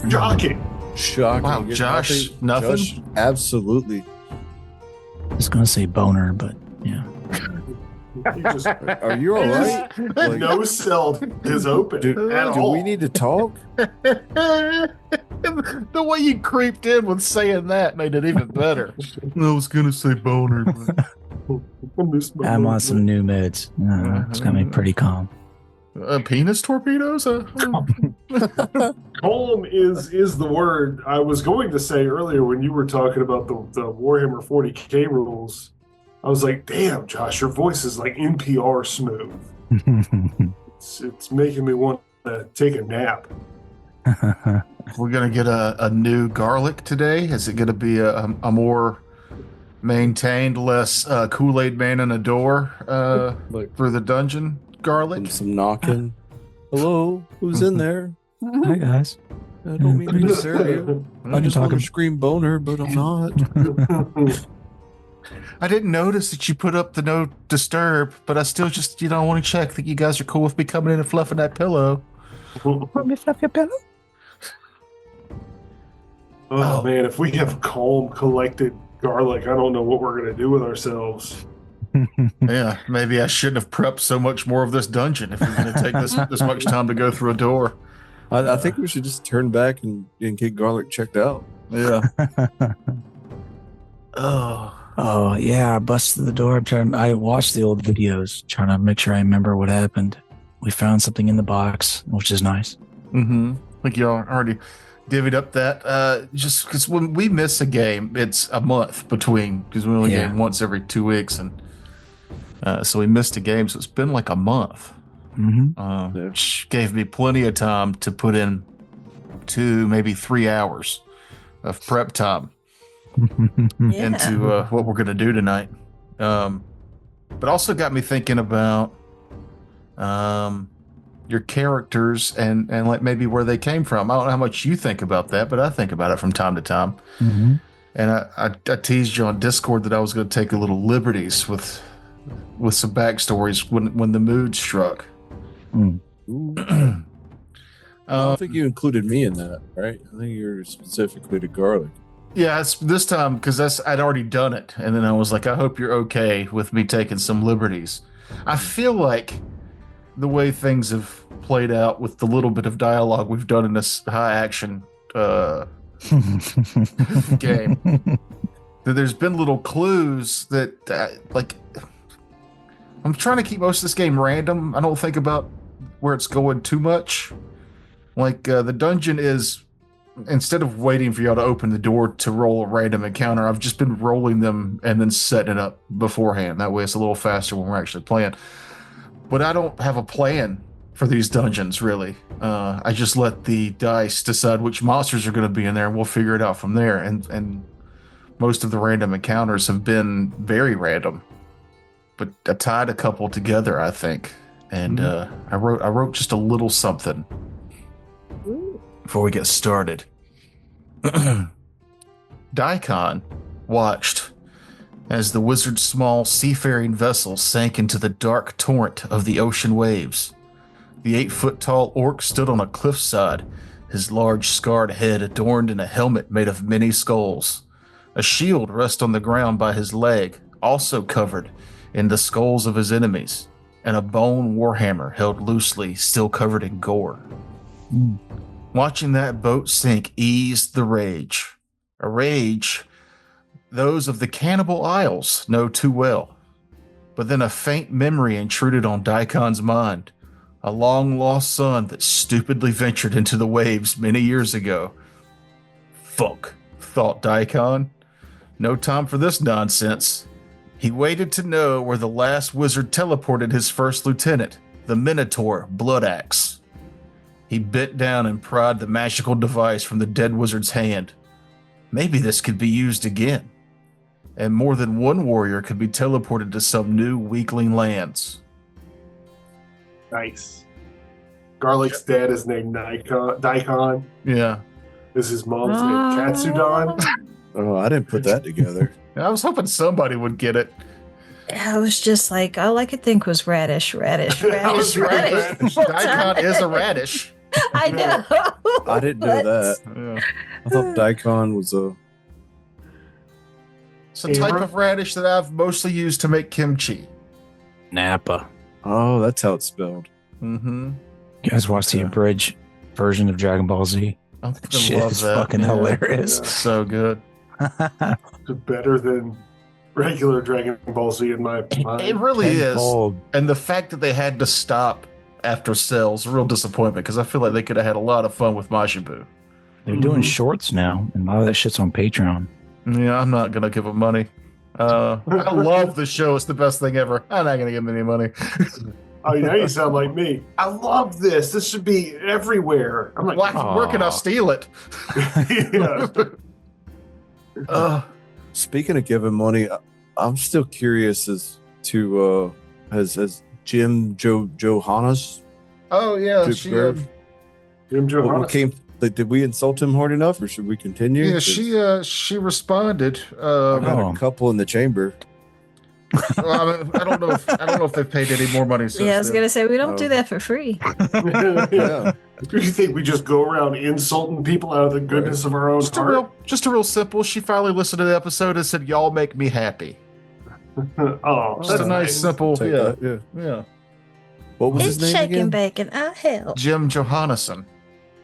Shocking. Wow, Josh, nothing? Josh, absolutely. I was going to say boner, but yeah. You just, Are you all right? Like, no cell is open at do all. we need to talk? The way you creeped in with saying that made it even better. I was going to say boner, but... I'm on some new meds. It's going to be pretty calm. Penis torpedoes? Calm is the word I was going to say earlier when you were talking about the Warhammer 40K rules. I was like, damn, Josh, your voice is like NPR smooth. It's making me want to take a nap. We're going to get a new garlic today. Is it going to be a more maintained, less Kool-Aid man in a door through the dungeon garlic? Some knocking. Hello, who's in there? Hi, guys. I don't mean to disturb you. I just want to scream boner, but I'm not. I didn't notice that you put up the no disturb, but I still just, want to check that you guys are cool with me coming in and fluffing that pillow. Want me to fluff your pillow? Oh, man, if we have calm, collected garlic, I don't know what we're going to do with ourselves. Yeah, maybe I shouldn't have prepped so much more of this dungeon if we're going to take this much time to go through a door. I think we should just turn back and get garlic checked out. Yeah. Oh, yeah, I busted the door. I watched the old videos, trying to make sure I remember what happened. We found something in the box, which is nice. Mm-hmm. I think y'all already divvied up that. Just because when we miss a game, it's a month between, because we only game once every 2 weeks, and so we missed a game, so it's been like a month. Which gave me plenty of time to put in 2, maybe 3 hours of prep time into what we're going to do tonight. But also got me thinking about your characters and like maybe where they came from. I don't know how much you think about that, but I think about it from time to time. And I teased you on Discord that I was going to take a little liberties with some backstories when the mood struck. I don't think you included me in that, right? I think you're specifically to garlic. Yeah, it's this time because I'd already done it, and then I was like, I hope you're okay with me taking some liberties. I feel like the way things have played out with the little bit of dialogue we've done in this high action game, that there's been little clues that I'm trying to keep most of this game random. I don't think about where it's going too much. Like the dungeon is, instead of waiting for y'all to open the door to roll a random encounter, I've just been rolling them and then setting it up beforehand. That way it's a little faster when we're actually playing. But I don't have a plan for these dungeons, really. I just let the dice decide which monsters are going to be in there, and we'll figure it out from there. And most of the random encounters have been very random. But I tied a couple together, I think. And I wrote just a little something before we get started. Daikon watched as the wizard's small seafaring vessel sank into the dark torrent of the ocean waves. The 8-foot-tall orc stood on a cliffside, his large scarred head adorned in a helmet made of many skulls. A shield rests on the ground by his leg, also covered in the skulls of his enemies, and a bone warhammer held loosely, still covered in gore. Watching that boat sink eased the rage. A rage those of the Cannibal Isles know too well. But then a faint memory intruded on Daikon's mind. A long-lost son that stupidly ventured into the waves many years ago. Fuck, thought Daikon. No time for this nonsense. He waited to know where the last wizard teleported his first lieutenant, the Minotaur Bloodaxe. He bit down and pried the magical device from the dead wizard's hand. Maybe this could be used again, and more than one warrior could be teleported to some new weakling lands. Nice. Garlic's dad is named Daikon. Yeah. Is his mom's name Katsudon? Oh, I didn't put that together. I was hoping somebody would get it. I was just like, all I could think was radish. I was right. Daikon is a radish. I know. I didn't know that. Yeah. I thought daikon was a. It's a type of radish that I've mostly used to make kimchi. Napa. Oh, that's how it's spelled. Mm-hmm. You guys watch the abridged version of Dragon Ball Z? I Shit love is that. fucking hilarious. So good. It's better than regular Dragon Ball Z in my mind. It really is. Tenfold. And the fact that they had to stop after Cell is a real disappointment because I feel like they could have had a lot of fun with Mashibu. They're doing shorts now, and a lot of that shit's on Patreon. Yeah, I'm not gonna give them money. I love the show. It's the best thing ever. I'm not gonna give them any money. Oh, now you sound like me. I love this. This should be everywhere. I'm like, Where can I steal it? yeah. Speaking of giving money, I'm still curious as to has Jim Johannes. Oh yeah, Duke she. Grove. Jim What Johannes. did we insult him hard enough, or should we continue? Yeah, 'Cause she responded. I got a couple in the chamber. Well, I don't know if they've paid any more money since. Yeah, I was then. gonna say we don't Oh. do that for free. Yeah. Do you think we just go around insulting people out of the goodness of our own heart? Just a real simple. She finally listened to the episode and said, "Y'all make me happy." Oh, Just a that's nice, simple. Take Yeah, that, yeah. yeah. What was It's his name shaking again? bacon. I help. Jim Johannesson.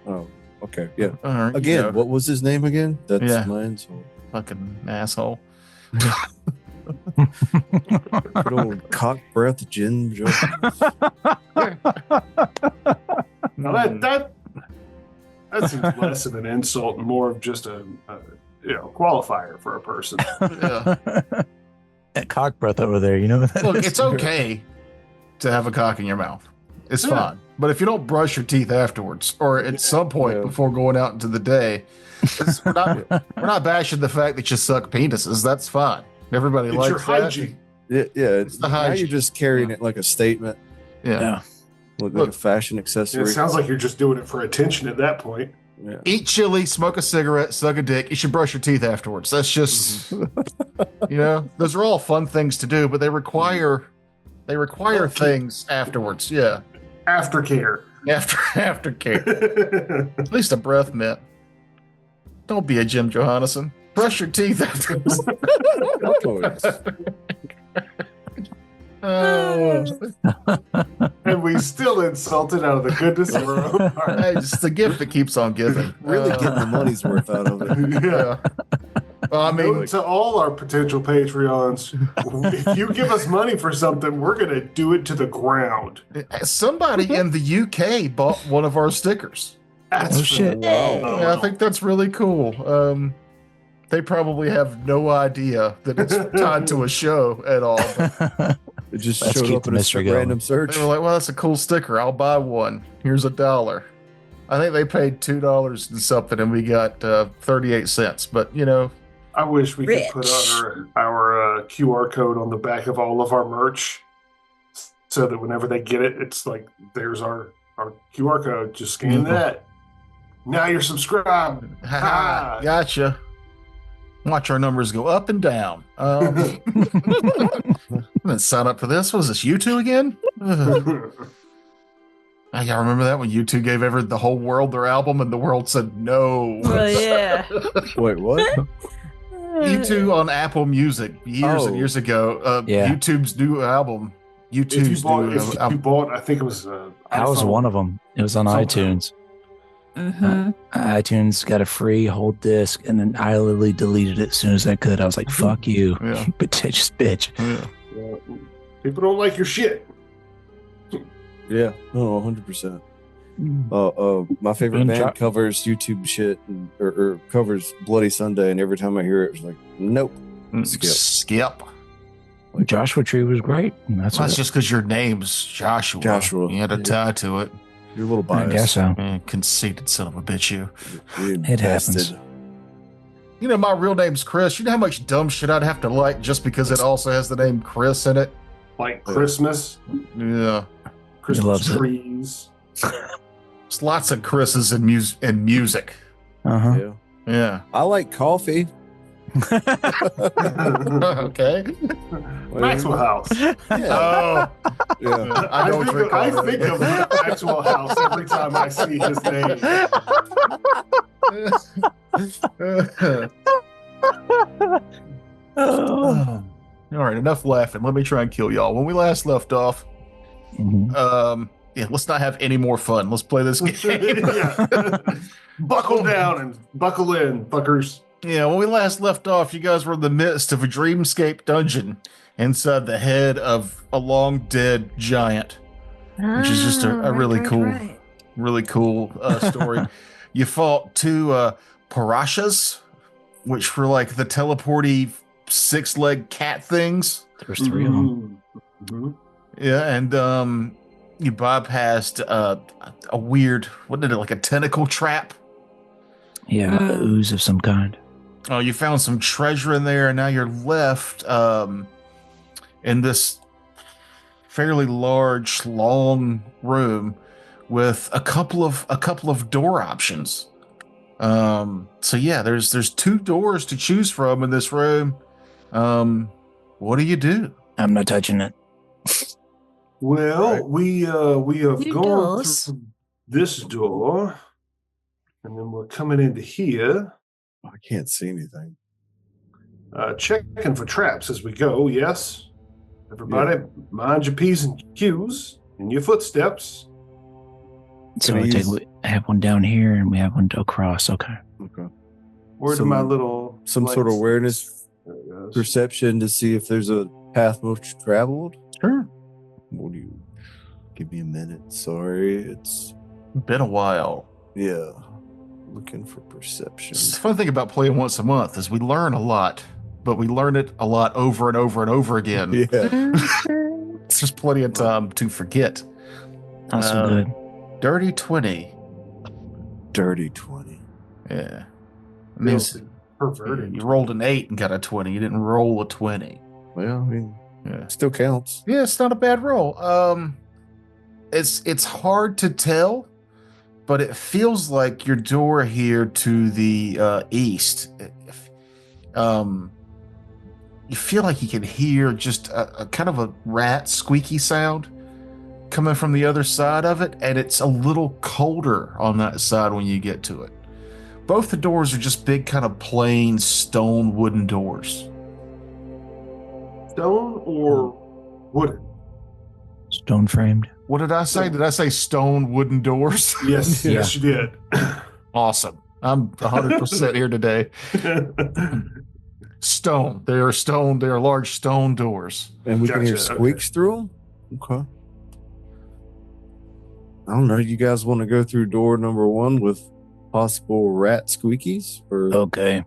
Oh, okay, yeah. Again, Again, what was his name again? That's Yeah. my insult. fucking asshole. Good old cock breath Jim Johannes. Now that seems less of an insult and more of just a qualifier for a person. Yeah. That cock breath over there, you know what that Look, is? it's okay to have a cock in your mouth. It's Yeah. fine. But if you don't brush your teeth afterwards or at some point Yeah. before going out into the day, we're not bashing the fact that you suck penises. That's fine. Everybody It's likes your that. hygiene. Yeah, it's the now hygiene. you're just carrying it like a statement, Yeah. Yeah. like Look, a fashion It accessory. sounds like you're just doing it for attention at that point. Yeah. Eat chili, smoke a cigarette, suck a dick. You should brush your teeth afterwards. That's just, those are all fun things to do, but they require things afterwards. Yeah, Aftercare. aftercare. At least a breath mint. Don't be a Jim Johannesson. Brush your teeth afterwards. Always. Oh, And we still insulted out of the goodness of our own heart. hey, it's the gift that keeps on giving. Really getting the money's worth out of it. Yeah. Well, I mean, Note to all our potential Patreons, if you give us money for something, we're going to do it to the ground. somebody in the UK bought one of our stickers. That's Oh, shit. phenomenal. Yeah, I think that's really cool. They probably have no idea that it's tied to a show at all. But It just Let's showed keep up the in a mystery going. random search. they were like, "Well, that's a cool sticker. I'll buy one. Here's $1." I think they paid $2 and something, and we got 38 cents. But I wish we could Rich. put our QR code on the back of all of our merch so that whenever they get it, it's like, there's our QR code. Just scan that. Now you're subscribed. haha, gotcha. Watch our numbers go up and down. I didn't sign up for this. What is this, U2 again? Ugh. I gotta remember that when U2 gave the whole world their album and the world said no. Well, yeah. Wait, what? U2 on Apple Music years and Oh. years ago. Yeah. YouTube's new album. if you YouTube's bought, new if you album. bought, I think it was. That was iPhone. one of them. It was on Somehow. iTunes. Mm-hmm. iTunes got a free whole disc, and then I literally deleted it as soon as I could. I was like, "Fuck you, Yeah. you pretentious bitch." Yeah. Yeah. People don't like your shit. Yeah, no, 100%. My favorite And band try- covers YouTube shit or covers Bloody Sunday, and every time I hear it, it's like, nope. Skip. Joshua Tree was great. And that's That's what just because your name's Joshua. Joshua. You had a Yeah. tie to it. You're a little I biased. guess so. Conceited son of a bitch, you. You It happens. bastard. My real name's Chris. You know how much dumb shit I'd have to like just because it also has the name Chris in it? Like Christmas, Yeah. Christmas loves it. trees. There's lots of Chris's in music. Uh huh. Yeah. Yeah. I like coffee. Okay. Maxwell House. Yeah. Oh, Yeah. I know what you're I calling think it. of Maxwell House every time I see his name. Oh. All right, enough laughing. Let me try and kill y'all. When we last left off, Mhm. yeah, let's not have any more fun. Let's play this game. Yeah. Buckle down and buckle in, fuckers. Yeah, when we last left off, you guys were in the midst of a dreamscape dungeon inside the head of a long dead giant, which is just a really cool story. You fought two parashas, which were like the teleporty six-legged cat things. There's three of them. Mhm. Yeah, and you bypassed a weird, what did it, like a tentacle trap? Yeah, a ooze of some kind. Oh, you found some treasure in there, and now you're left in this fairly large, long room with a couple of door options. So yeah, there's two doors to choose from in this room. What do you do? I'm not touching it. Well, Right. we have Two gone doors. through this door, and then we're coming into here, I can't see anything. checking for traps as we go. Yes, everybody, mind your P's and Q's and your footsteps. So Can I I use- I have one down here and we have one across. Okay. Okay. Where's Some- my little some sort of lights? awareness, There it goes. perception to see if there's a path most traveled. Sure. What do you give me a minute? Sorry, it's Been a while. yeah. Looking for perception. The fun thing about playing once a month is we learn a lot, but we learn it a lot over and over and over again. Yeah. Mhm. It's just plenty of time to forget. Not so Uh, good. Dirty 20. Dirty 20. Yeah. It means Perverted. you rolled an 8 and got a 20. You didn't roll a 20. Well, I mean, Yeah. still counts. Yeah, it's not a bad roll. It's hard to tell, but it feels like your door here to the east. You feel like you can hear just a kind of a rat squeaky sound coming from the other side of it, and it's a little colder on that side when you get to it. Both the doors are just big, kind of plain stone wooden doors. Stone or wooden? Stone framed. What did I say? Did I say stone wooden doors? Yes, Yeah. yes, you did. Awesome. I'm 100% here today. Stone. They are stone. They are large stone doors. And we can hear Gotcha, squeaks through them? Okay. I don't know. You guys want to go through door number 1 with possible rat squeakies? Or Okay.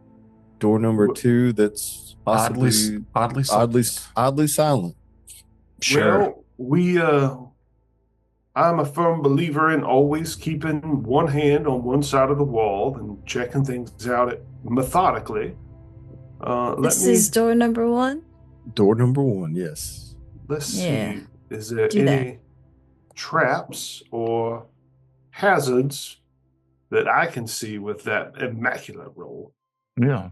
door number 2 that's Oddly, possibly oddly, oddly silent? Well, I'm a firm believer in always keeping one hand on one side of the wall and checking things out methodically. This is door number 1. Door number 1, yes. Let's Yeah. see. Is there Do that. any traps or hazards that I can see with that immaculate roll? Yeah.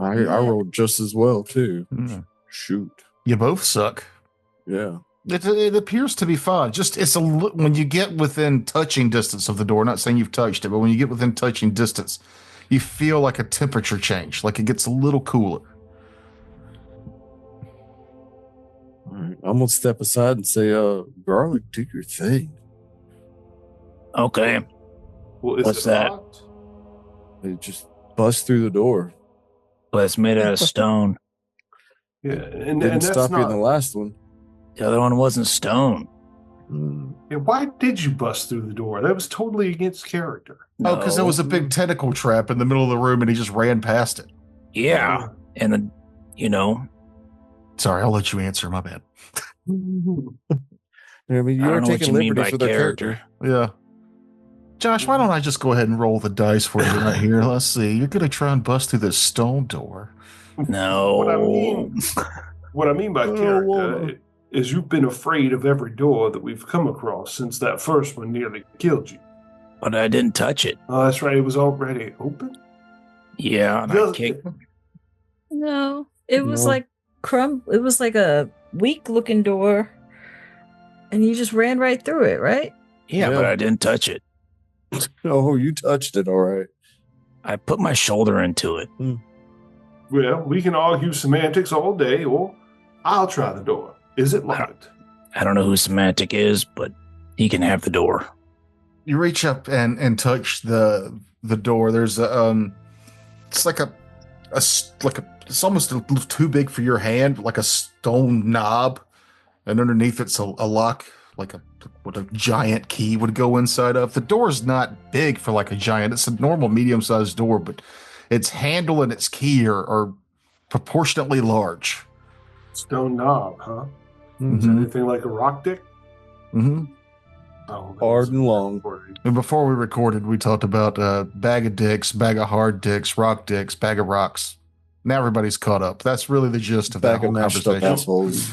I Yeah. rolled just as well, too. Yeah. Shoot. You both suck. Yeah. It appears to be fine. Just when you get within touching distance of the door, not saying you've touched it, but when you get within touching distance, you feel like a temperature change, like it gets a little cooler. All right. I'm going to step aside and say, Garlic, do your thing. Okay. Well, is What's it that? locked? They just bust through the door. But it's made out of stone. Yeah, and Didn't that's stop you in not. the last one. The other one wasn't stone. Yeah, why did you bust through the door? That was totally against character. Oh, because there was a No. big tentacle trap in the middle of the room and he just ran past it. Yeah. And then, Sorry, I'll let you answer. My bad. I mean, I you are don't know what taking you mean by liberties with their character. Yeah. Josh, why don't I just go ahead and roll the dice for you right here? Let's see. You're going to try and bust through this stone door. No. What I mean by Oh, character Walter. is you've been afraid of every door that we've come across since that first one nearly killed you. But I didn't touch it. Oh, that's right. It was already open. Yeah. And I Does- kicked. No, it was No. like It was like a weak-looking door, and you just ran right through it, right? Yeah, Yeah. but I didn't touch it. Oh, you touched it, all right. I put my shoulder into it. Well, we can argue semantics all day, or I'll try the door. Is it locked? I don't know who Semantic is, but he can have the door. You reach up and touch the door. There's it's like it's almost a little too big for your hand, like a stone knob, and underneath it's a lock, like what a giant key would go inside of. The door's not big for like a giant. It's a normal medium-sized door, but its handle and its key are proportionately large. Stone knob, huh? Is Mhm. anything like a rock dick? Mm-hmm. Oh, Hard and long. And before we recorded, we talked about bag of dicks, bag of hard dicks, rock dicks, bag of rocks. Now everybody's caught up. That's really the gist of that Bag whole of mashed up conversation. assholes.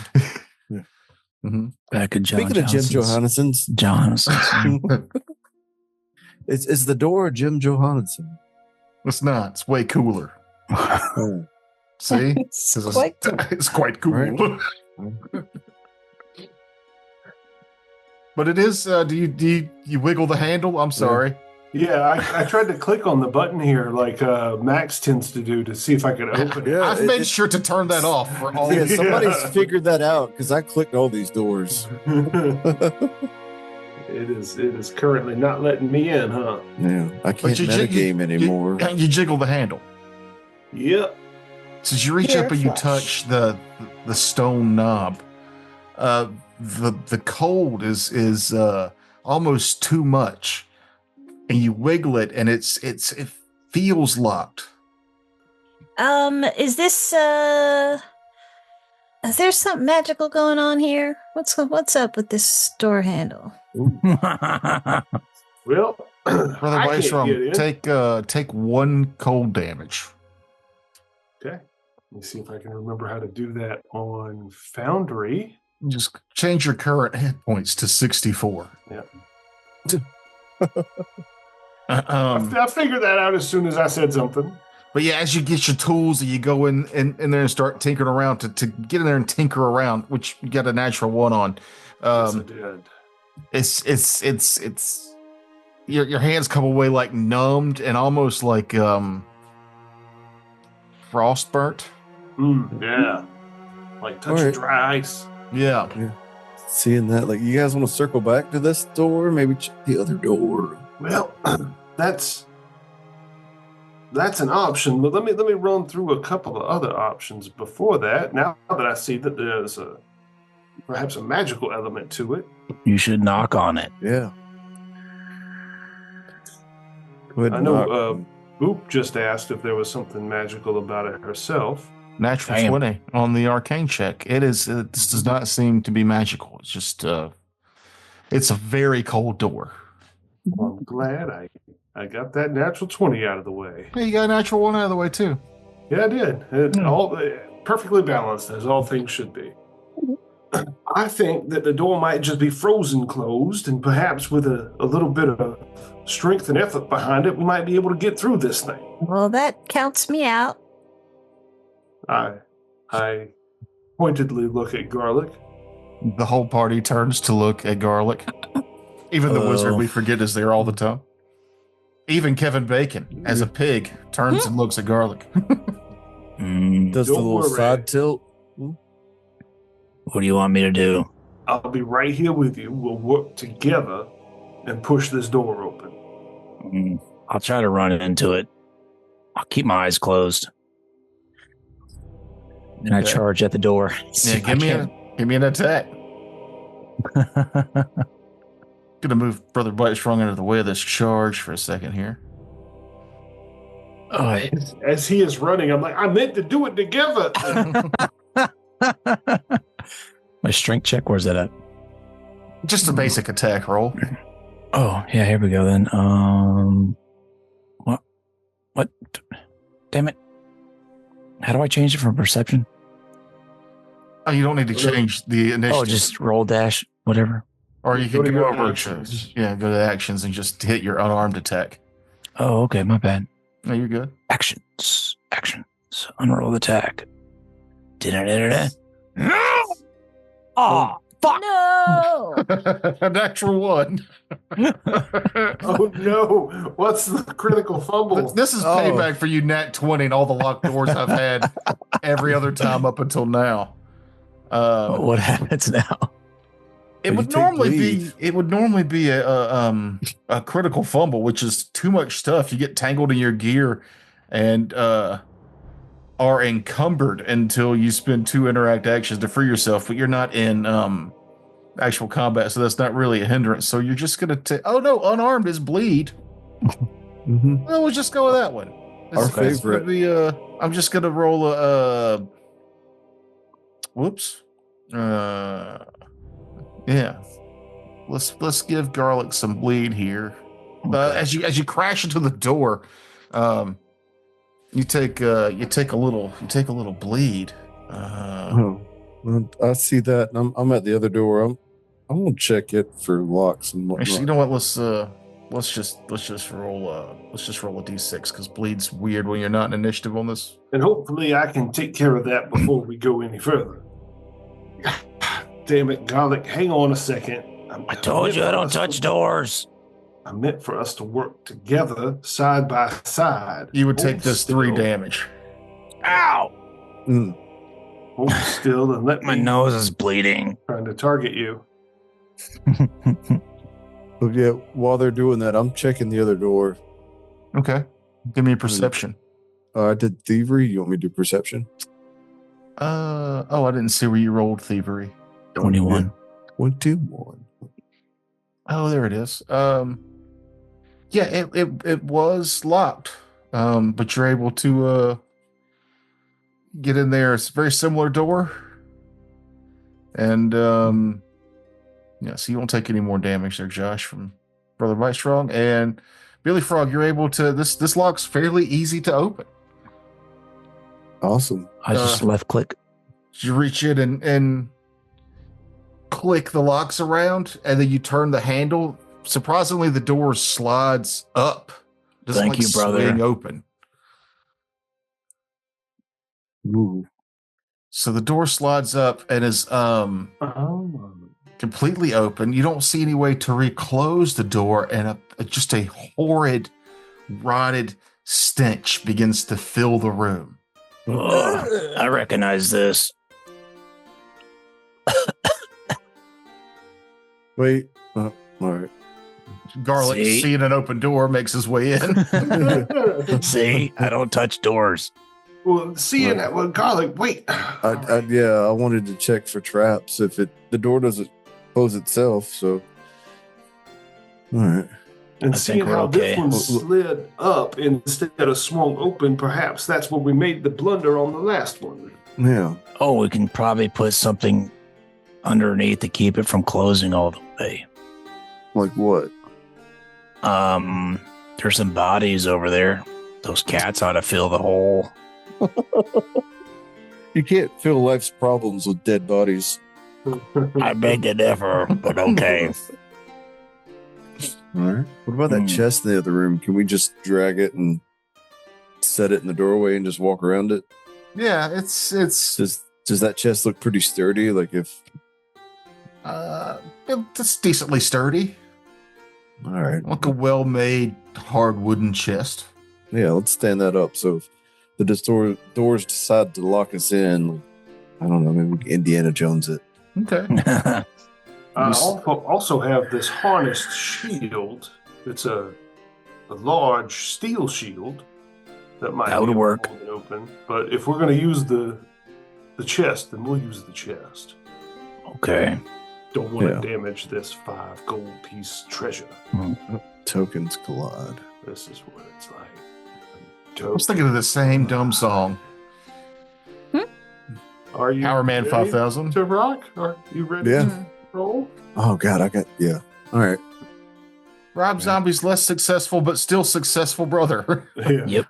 Mm-hmm. Back of John Speaking of Jim Johannesson's. Johannesson's, is the door Jim Johannesson? It's not. It's way cooler. Oh. See? It's 'Cause quite cool. it's quite cool. Right. But it is. Do you wiggle the handle? I'm sorry. Yeah, I tried to click on the button here like Max tends to do to see if I could open it. Yeah, I've made sure to turn that off for all. Yeah, somebody's Yeah. figured that out because I clicked all these doors. It is currently not letting me in, huh? Yeah, I can't metagame anymore. You jiggle the handle. Yep. So as you reach You're up and you flush. touch the stone knob, the cold is almost too much, and you wiggle it, and it feels locked. Is this is there something magical going on here? What's up with this door handle? Well, Brother I can't get Weisstrom, in. take 1 cold damage. Okay. Let me see if I can remember how to do that on Foundry. Just change your current hit points to 64. Yeah. I I figured that out as soon as I said something. But yeah, as you get your tools and you go in there and start tinkering around to get in there and tinker around, which you got a natural 1 on. Yes, I did. It's your hands come away like numbed and almost like frostburnt. Yeah. Like touching Alright. dry ice. Yeah. Seeing that, like, you guys want to circle back to this door? Maybe check the other door. Well, that's an option, but let me run through a couple of other options before that. Now that I see that there's perhaps a magical element to it. You should knock on it. Yeah. Go ahead I and know knock. Boop just asked if there was something magical about it herself. Natural Damn. 20 on the arcane check. This does not seem to be magical. It's just it's a very cold door. Well, I'm glad I got that natural 20 out of the way. Hey, you got a natural 1 out of the way too. Yeah, I did. It all perfectly balanced, as all things should be. I think that the door might just be frozen closed, and perhaps with a little bit of strength and effort behind it, we might be able to get through this thing. Well, that counts me out. I pointedly look at Garlic. The whole party turns to look at Garlic. Even the wizard we forget is there all the time. Even Kevin Bacon, as a pig, turns and looks at Garlic. Does the Don't little worry. side tilt? What do you want me to do? I'll be right here with you. We'll work together and push this door open. I'll try to run into it. I'll keep my eyes closed. And I Okay. charge at the door. Yeah, give me an attack. Gonna move Brother Blightstrong out of the way of this charge for a second here. Oh, As he is running, I'm like, I meant to do it together. my strength check, where's that at? Just a basic attack roll. Oh, yeah, here we go then. What? Damn it. How do I change it from perception? Oh, you don't need to change the initiative. Oh, just roll dash, whatever. Or you can Go to go your over actions. go to actions and just hit your unarmed attack. Oh, okay, my bad. No, you're good. Action. So unroll attack. Da-da-da-da-da. Oh, fuck! No. A natural one. Oh no! What's the critical fumble? This is payback for you, Nat 20, and all the locked doors I've had every other time up until now. What happens now? It You would take normally be a critical fumble, which is too much stuff. You get tangled in your gear and are encumbered until you spend 2 interact actions to free yourself, but you're not in actual combat, so that's not really a hindrance. So you're just gonna take. Oh no, unarmed is bleed. Mm-hmm. Well, we'll just go with that one. Our It's gonna favorite. be I'm just gonna roll a. Whoops. Yeah. Let's give Garlic some bleed here. Okay. As you crash into the door, you take a little bleed. Oh, well, I see that. I'm at the other door. I'm gonna check it for locks and whatnot. Actually, you know what? Let's just roll a d6 because bleed's weird when you're not in initiative on this. And hopefully I can take care of that before we go any further. Damn it, Garlic, hang on a second. I told you I don't touch doors. I meant for us to work together, side by side. You would take Hold this still. 3 damage. Ow! Mm. Hold still and let My me nose is bleeding. trying to target you. But yeah, while they're doing that, I'm checking the other door. Okay. Give me a perception. I did thievery. You want me to do perception? Oh, I didn't see where you rolled thievery. 21. 21. Oh, there it is. Yeah, it was locked. But you're able to get in there. It's a very similar door. And yeah, so you won't take any more damage there, Josh, from Brother Mike Strong. And Billy Frog, you're able to this lock's fairly easy to open. Awesome. I just left click. You reach in and click the locks around, and then you turn the handle. Surprisingly, the door slides up. Doesn't Thank you, brother. swing open. Ooh. So the door slides up and is completely open. You don't see any way to reclose the door, and just a horrid, rotted stench begins to fill the room. Ugh, I recognize this. Wait. All right. Garlic, See? seeing an open door, makes his way in. See, I don't touch doors. Well, seeing that, well, Garlic, wait. I wanted to check for traps if the door doesn't close itself. So, all right. And I seeing think we're how okay. this one slid up instead of swung open, perhaps that's what we made the blunder on the last one. Yeah. Oh, we can probably put something underneath to keep it from closing all the way. Like what? There's some bodies over there. Those cats ought to fill the hole. You can't fill life's problems with dead bodies. I beg to differ, but okay. All right. What about that chest in the other room? Can we just drag it and set it in the doorway and just walk around it? Yeah, it's Does that chest look pretty sturdy? Like if it's decently sturdy. all right. Like a well-made hard wooden chest. Yeah, let's stand that up. So if the doors decide to lock us in, like, I don't know, maybe we can Indiana Jones it. Okay. I also have this harnessed shield. It's a large steel shield that might That would be work. able to open. But if we're going to use the chest, then we'll use the chest. Okay. Don't want Yeah. to damage this 5 gold piece treasure. Tokens collide. This is what it's like. I was thinking of the same dumb song. Are you Power Man ready 5000. to rock? Are you ready Yeah. to roll? Oh God, yeah. All right. Rob Zombie's less successful, but still successful brother. Yeah. Yep.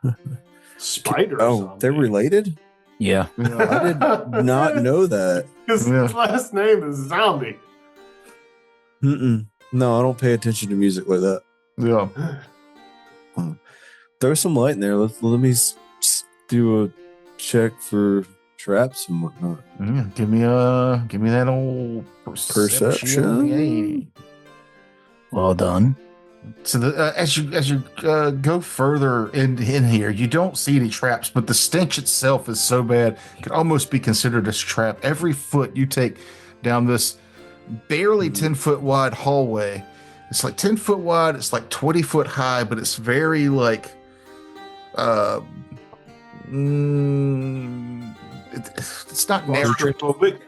Spider. Oh, zombie. they're related? Yeah. I did not know that. His Yeah. last name is Zombie. Mm-mm. No, I don't pay attention to music like that. Yeah. Throw some light in there. Let me do a check for traps and whatnot. Give me that old Perception. Yay. Well done. So as you go further in here, you don't see any traps, but the stench itself is so bad it could almost be considered a trap. Every foot you take down this barely 10-foot wide hallway, it's like 10 foot wide, it's like 20 foot high, but it's very like it's not narrow. Claustrophobic.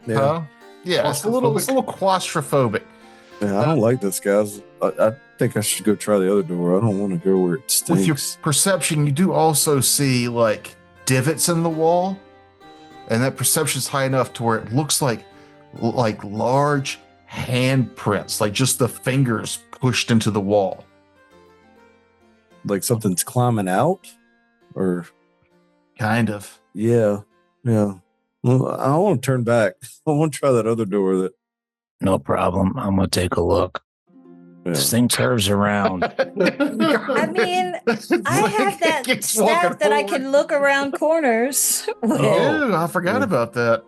Yeah. Huh? Yeah, it's a little claustrophobic. Yeah, I don't like this, guys. I think I should go try the other door. I don't want to go where it stinks. With your perception, you do also see like divots in the wall, and that perception's high enough to where it looks like large handprints, like just the fingers pushed into the wall. Like something's climbing out, or Kind of. yeah. Well, I want to turn back. I want to try that other door. No problem. I'm gonna take a look. This thing curves around. I mean, I have that staff that I can look around corners with. Oh, I forgot about that.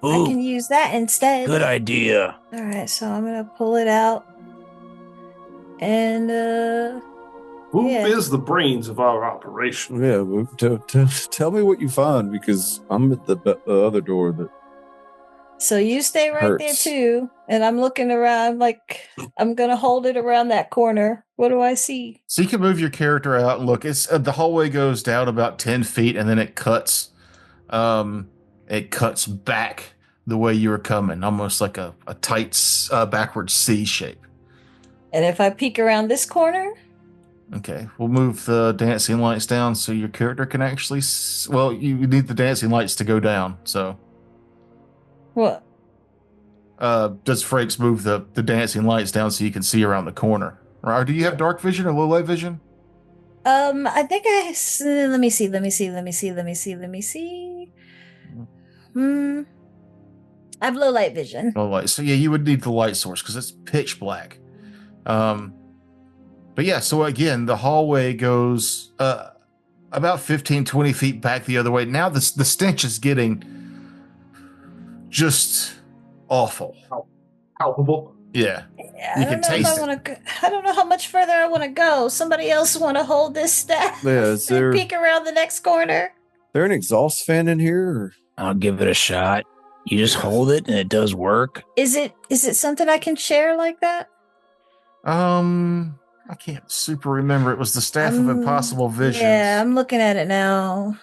I Ooh, can use that instead. good idea. All right, so I'm gonna pull it out, and Who is Yeah. the brains of our operation? Yeah, well, tell me what you find, because I'm at the other door. That so you stay right there Hurts. too, and I'm looking around like I'm gonna hold it around that corner. What do I see? So you can move your character out and look. It's the hallway goes down about 10 feet, and then it cuts. It cuts back the way you were coming, almost like a tight backward C shape. And if I peek around this corner, Okay, we'll move the dancing lights down so your character can actually. Well, you need the dancing lights to go down. So, what? does Frakes move the dancing lights down so you can see around the corner? Or do you have dark vision or low light vision? I think let me see. I have low light vision. Low light. So yeah, you would need the light source because it's pitch black. But yeah, so again, the hallway goes about 15, 20 feet back the other way. Now the stench is getting just awful. Palpable. Yeah. Yeah, You I can don't know if taste I it. want to. I don't know how much further I want to go. Somebody else want to hold this staff? Yeah, is there- and peek around the next corner? there an exhaust fan in here? Or? I'll give it a shot. You just hold it and it does work. Is it something I can share like that? I can't super remember. It was the staff of impossible visions. Yeah, I'm looking at it now.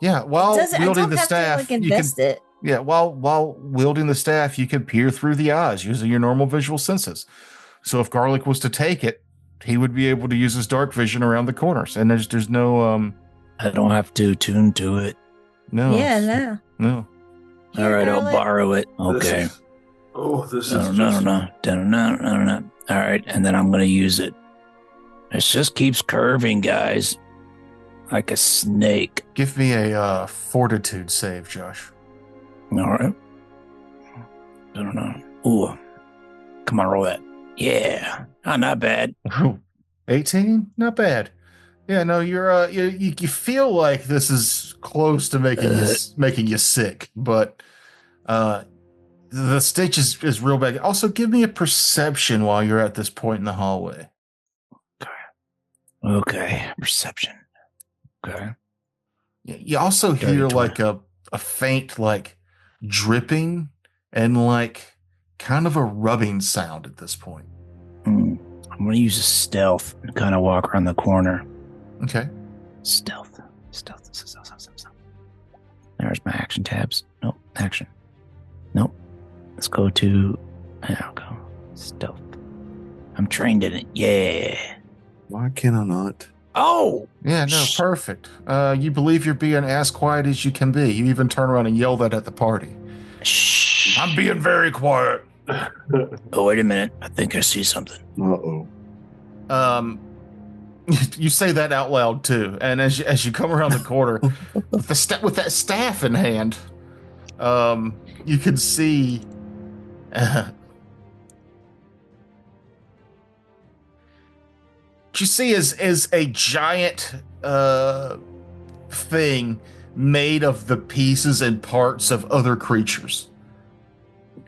Yeah, while I wielding don't the have staff, to like you can. invest it. Yeah, while wielding the staff, you can peer through the eyes using your normal visual senses. So if Garlic was to take it, he would be able to use his dark vision around the corners, and there's no I don't have to tune to it. no Yeah, no. no. Here, All right, I'll Garlic. borrow it. Okay. This is No. All right, and then I'm going to use it. It just keeps curving, guys. Like a snake. Give me a fortitude save, Josh. All right. No. Ooh. Come on, roll that. Yeah. Oh, not bad. 18, not bad. Yeah, no, you're you feel like this is close to making you sick, but the stench is real bad. Also, give me a perception while you're at this point in the hallway. Okay. Perception. Okay. You also Dirty hear 20. like a faint like dripping and like kind of a rubbing sound at this point. I'm going to use a stealth and kind of walk around the corner. Okay. Stealth. There's my action tabs. Nope. Action. Nope. Let's go to. There we go. Stealth. I'm trained in it. Yeah. Why can I not? Oh! Yeah, no, perfect. You believe you're being as quiet as you can be. You even turn around and yell that at the party. Shh. I'm being very quiet. Oh, wait a minute. I think I see something. Uh-oh. You say that out loud too, and as you come around the corner with that staff in hand, you can see. What you see is a giant thing made of the pieces and parts of other creatures.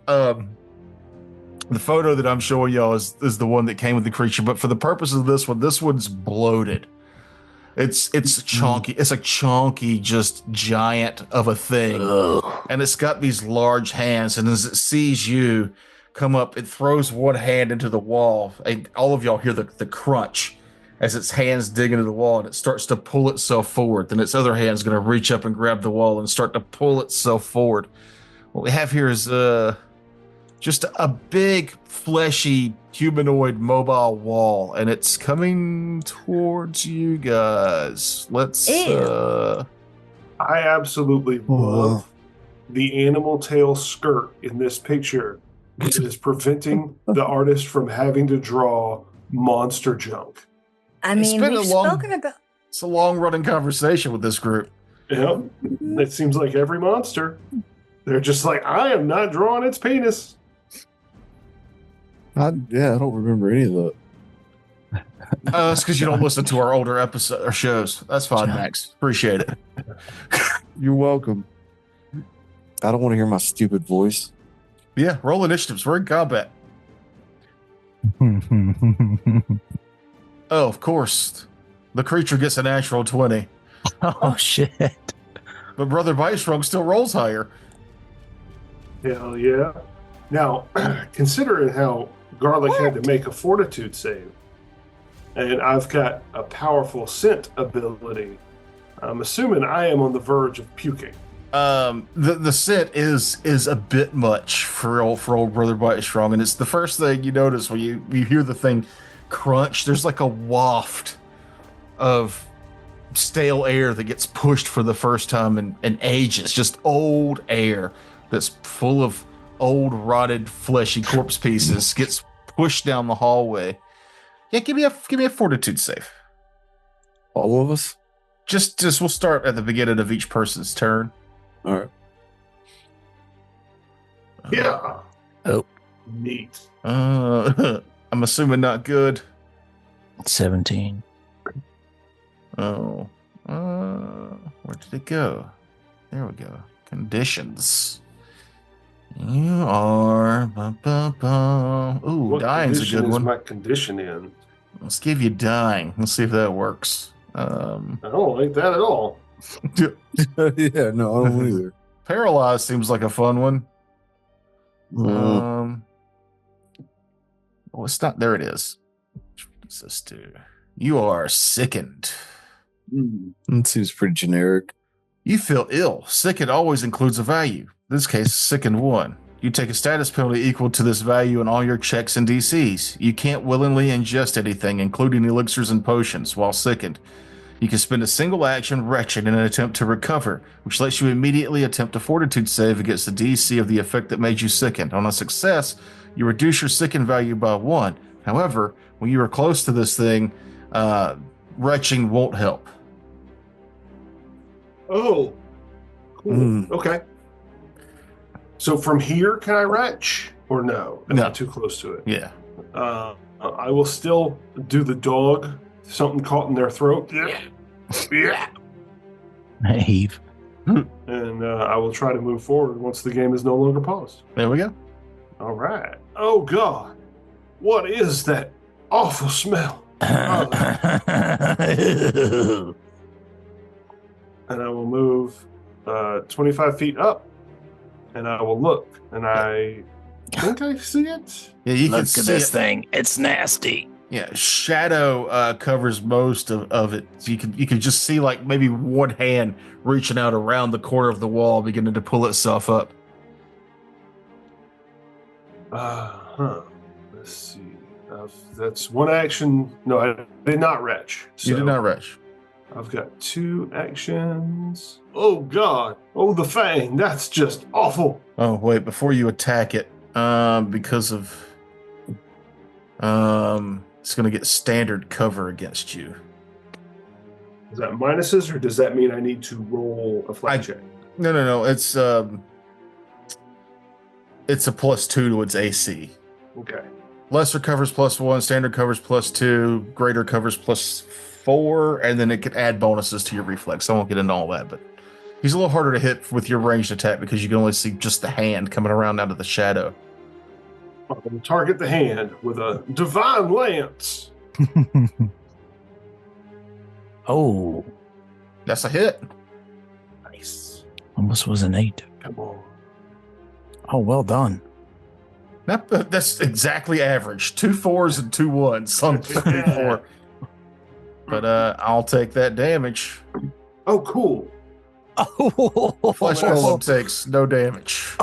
The photo that I'm showing y'all is the one that came with the creature, but for the purpose of this one's bloated. It's chunky. It's a chunky, just giant of a thing. Ugh. And it's got these large hands, and as it sees you come up, it throws one hand into the wall, and all of y'all hear the crunch as its hands dig into the wall, and it starts to pull itself forward. Then its other hand's going to reach up and grab the wall and start to pull itself forward. What we have here is just a big, fleshy, humanoid mobile wall, and it's coming towards you guys. Let's I absolutely love the animal tail skirt in this picture. It is preventing the artist from having to draw monster junk. I mean, we've spoken about. It's a long running conversation with this group. Yep. It seems like every monster, they're just like, I am not drawing its penis. I don't remember any of that. That's because you don't listen to our older episode or shows. That's fine, Max. Appreciate it. You're welcome. I don't want to hear my stupid voice. Yeah, roll initiatives. We're in combat. Oh, of course. The creature gets a natural 20. Oh, shit. But Brother Bystrong still rolls higher. Hell yeah. Now, considering how Garlic had to make a fortitude save, and I've got a powerful scent ability, I'm assuming I am on the verge of puking. The scent is a bit much for old Brother Bystrong, and it's the first thing you notice when you hear the thing crunch. There's like a waft of stale air that gets pushed for the first time in ages. Just old air that's full of old, rotted, fleshy corpse pieces gets pushed down the hallway. Yeah, give me a fortitude save. All of us? Just we'll start at the beginning of each person's turn. All right. Yeah. Oh. Neat. I'm assuming not good. 17. Oh. Where did it go? There we go. Conditions. You are. Ooh, What dying's a condition good is one. my condition in? Let's give you dying. Let's see if that works. I don't like that at all. Yeah, no, I don't either. Paralyzed seems like a fun one. Oh, it's not. There it is. What does this do? You are sickened. It seems pretty generic. You feel ill. Sickened always includes a value. In this case, sickened 1. You take a status penalty equal to this value in all your checks and DCs. You can't willingly ingest anything, including elixirs and potions, while sickened. You can spend a single action wretched in an attempt to recover, which lets you immediately attempt a fortitude save against the DC of the effect that made you sickened. On a success, you reduce your sickened value by 1. However, when you are close to this thing, retching won't help. Oh, cool. Okay. So from here, can I retch or no? Am I too close to it? Yeah. I will still do the dog. Something caught in their throat. Yeah. Yeah. Heave. And I will try to move forward once the game is no longer paused. There we go. All right. Oh, God. What is that awful smell? And I will move 25 feet up, and I will look, and I think I see it. Yeah, you Look can at see this it. thing. It's nasty. Yeah, shadow covers most of it. So you can just see like maybe one hand reaching out around the corner of the wall, beginning to pull itself up. Let's see. That's one action. No, I did not retch. You did not retch. I've got 2 actions. Oh, God. Oh, the fang. That's just awful. Oh, wait, before you attack it, because of it's going to get standard cover against you. Is that minuses, or does that mean I need to roll a flat check? No. It's a +2 to its AC. Okay. lesser covers +1, standard covers +2, greater covers +4, and then it can add bonuses to your reflex. I won't get into all that, but he's a little harder to hit with your ranged attack because you can only see just the hand coming around out of the shadow. I'm going to target the hand with a divine lance. Oh, That's a hit. Nice. almost was an 8. Come on. Oh, well done. That's exactly average. 2 4s and 2 1s on 4. But I'll take that damage. Oh, cool. Oh, Flesh Golem takes no damage.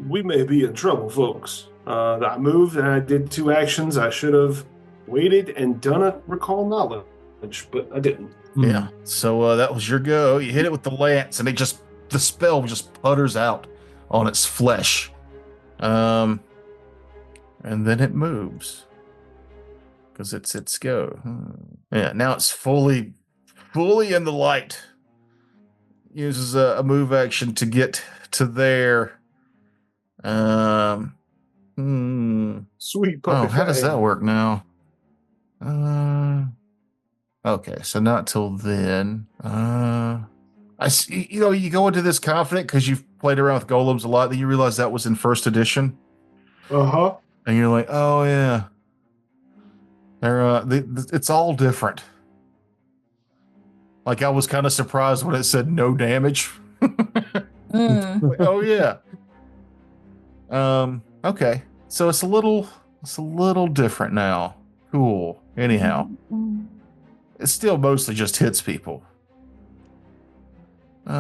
We may be in trouble, folks. I moved and I did 2 actions. I should have waited and done a recall knowledge, but I didn't. Yeah. So that was your go. You hit it with the lance, and the spell just putters out on its flesh. And then it moves. Because it's its go. Yeah, now it's fully in the light. Uses a move action to get to there. Sweet puppy. How does that work now? Okay, so not till then. I see, you go into this confident because you've played around with golems a lot, then you realize that was in first edition. Uh-huh. And you're like, oh yeah. It's all different. Like, I was kind of surprised when it said no damage. Like, oh yeah. Okay. So it's a little different now. Cool. Anyhow. It still mostly just hits people. Okay.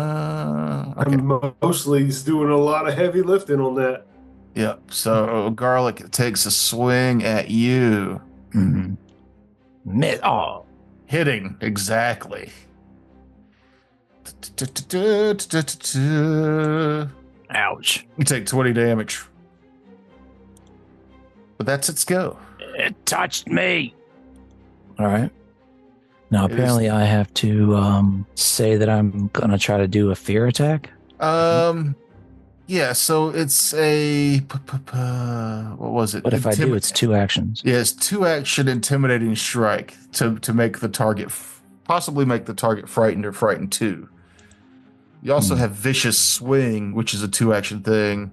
I'm mostly doing a lot of heavy lifting on that. Yep. So Garlic takes a swing at you. Oh, Hitting exactly. ouch. You take 20 damage. But that's its go. It touched me. All right. Now, It is- apparently, I have to say that I'm going to try to do a fear attack. Yeah, so it's a what was it? But if I do, it's 2 actions. Yeah, it's 2 action intimidating strike to make the target possibly make the target frightened or frightened 2. You also have vicious swing, which is a 2 action thing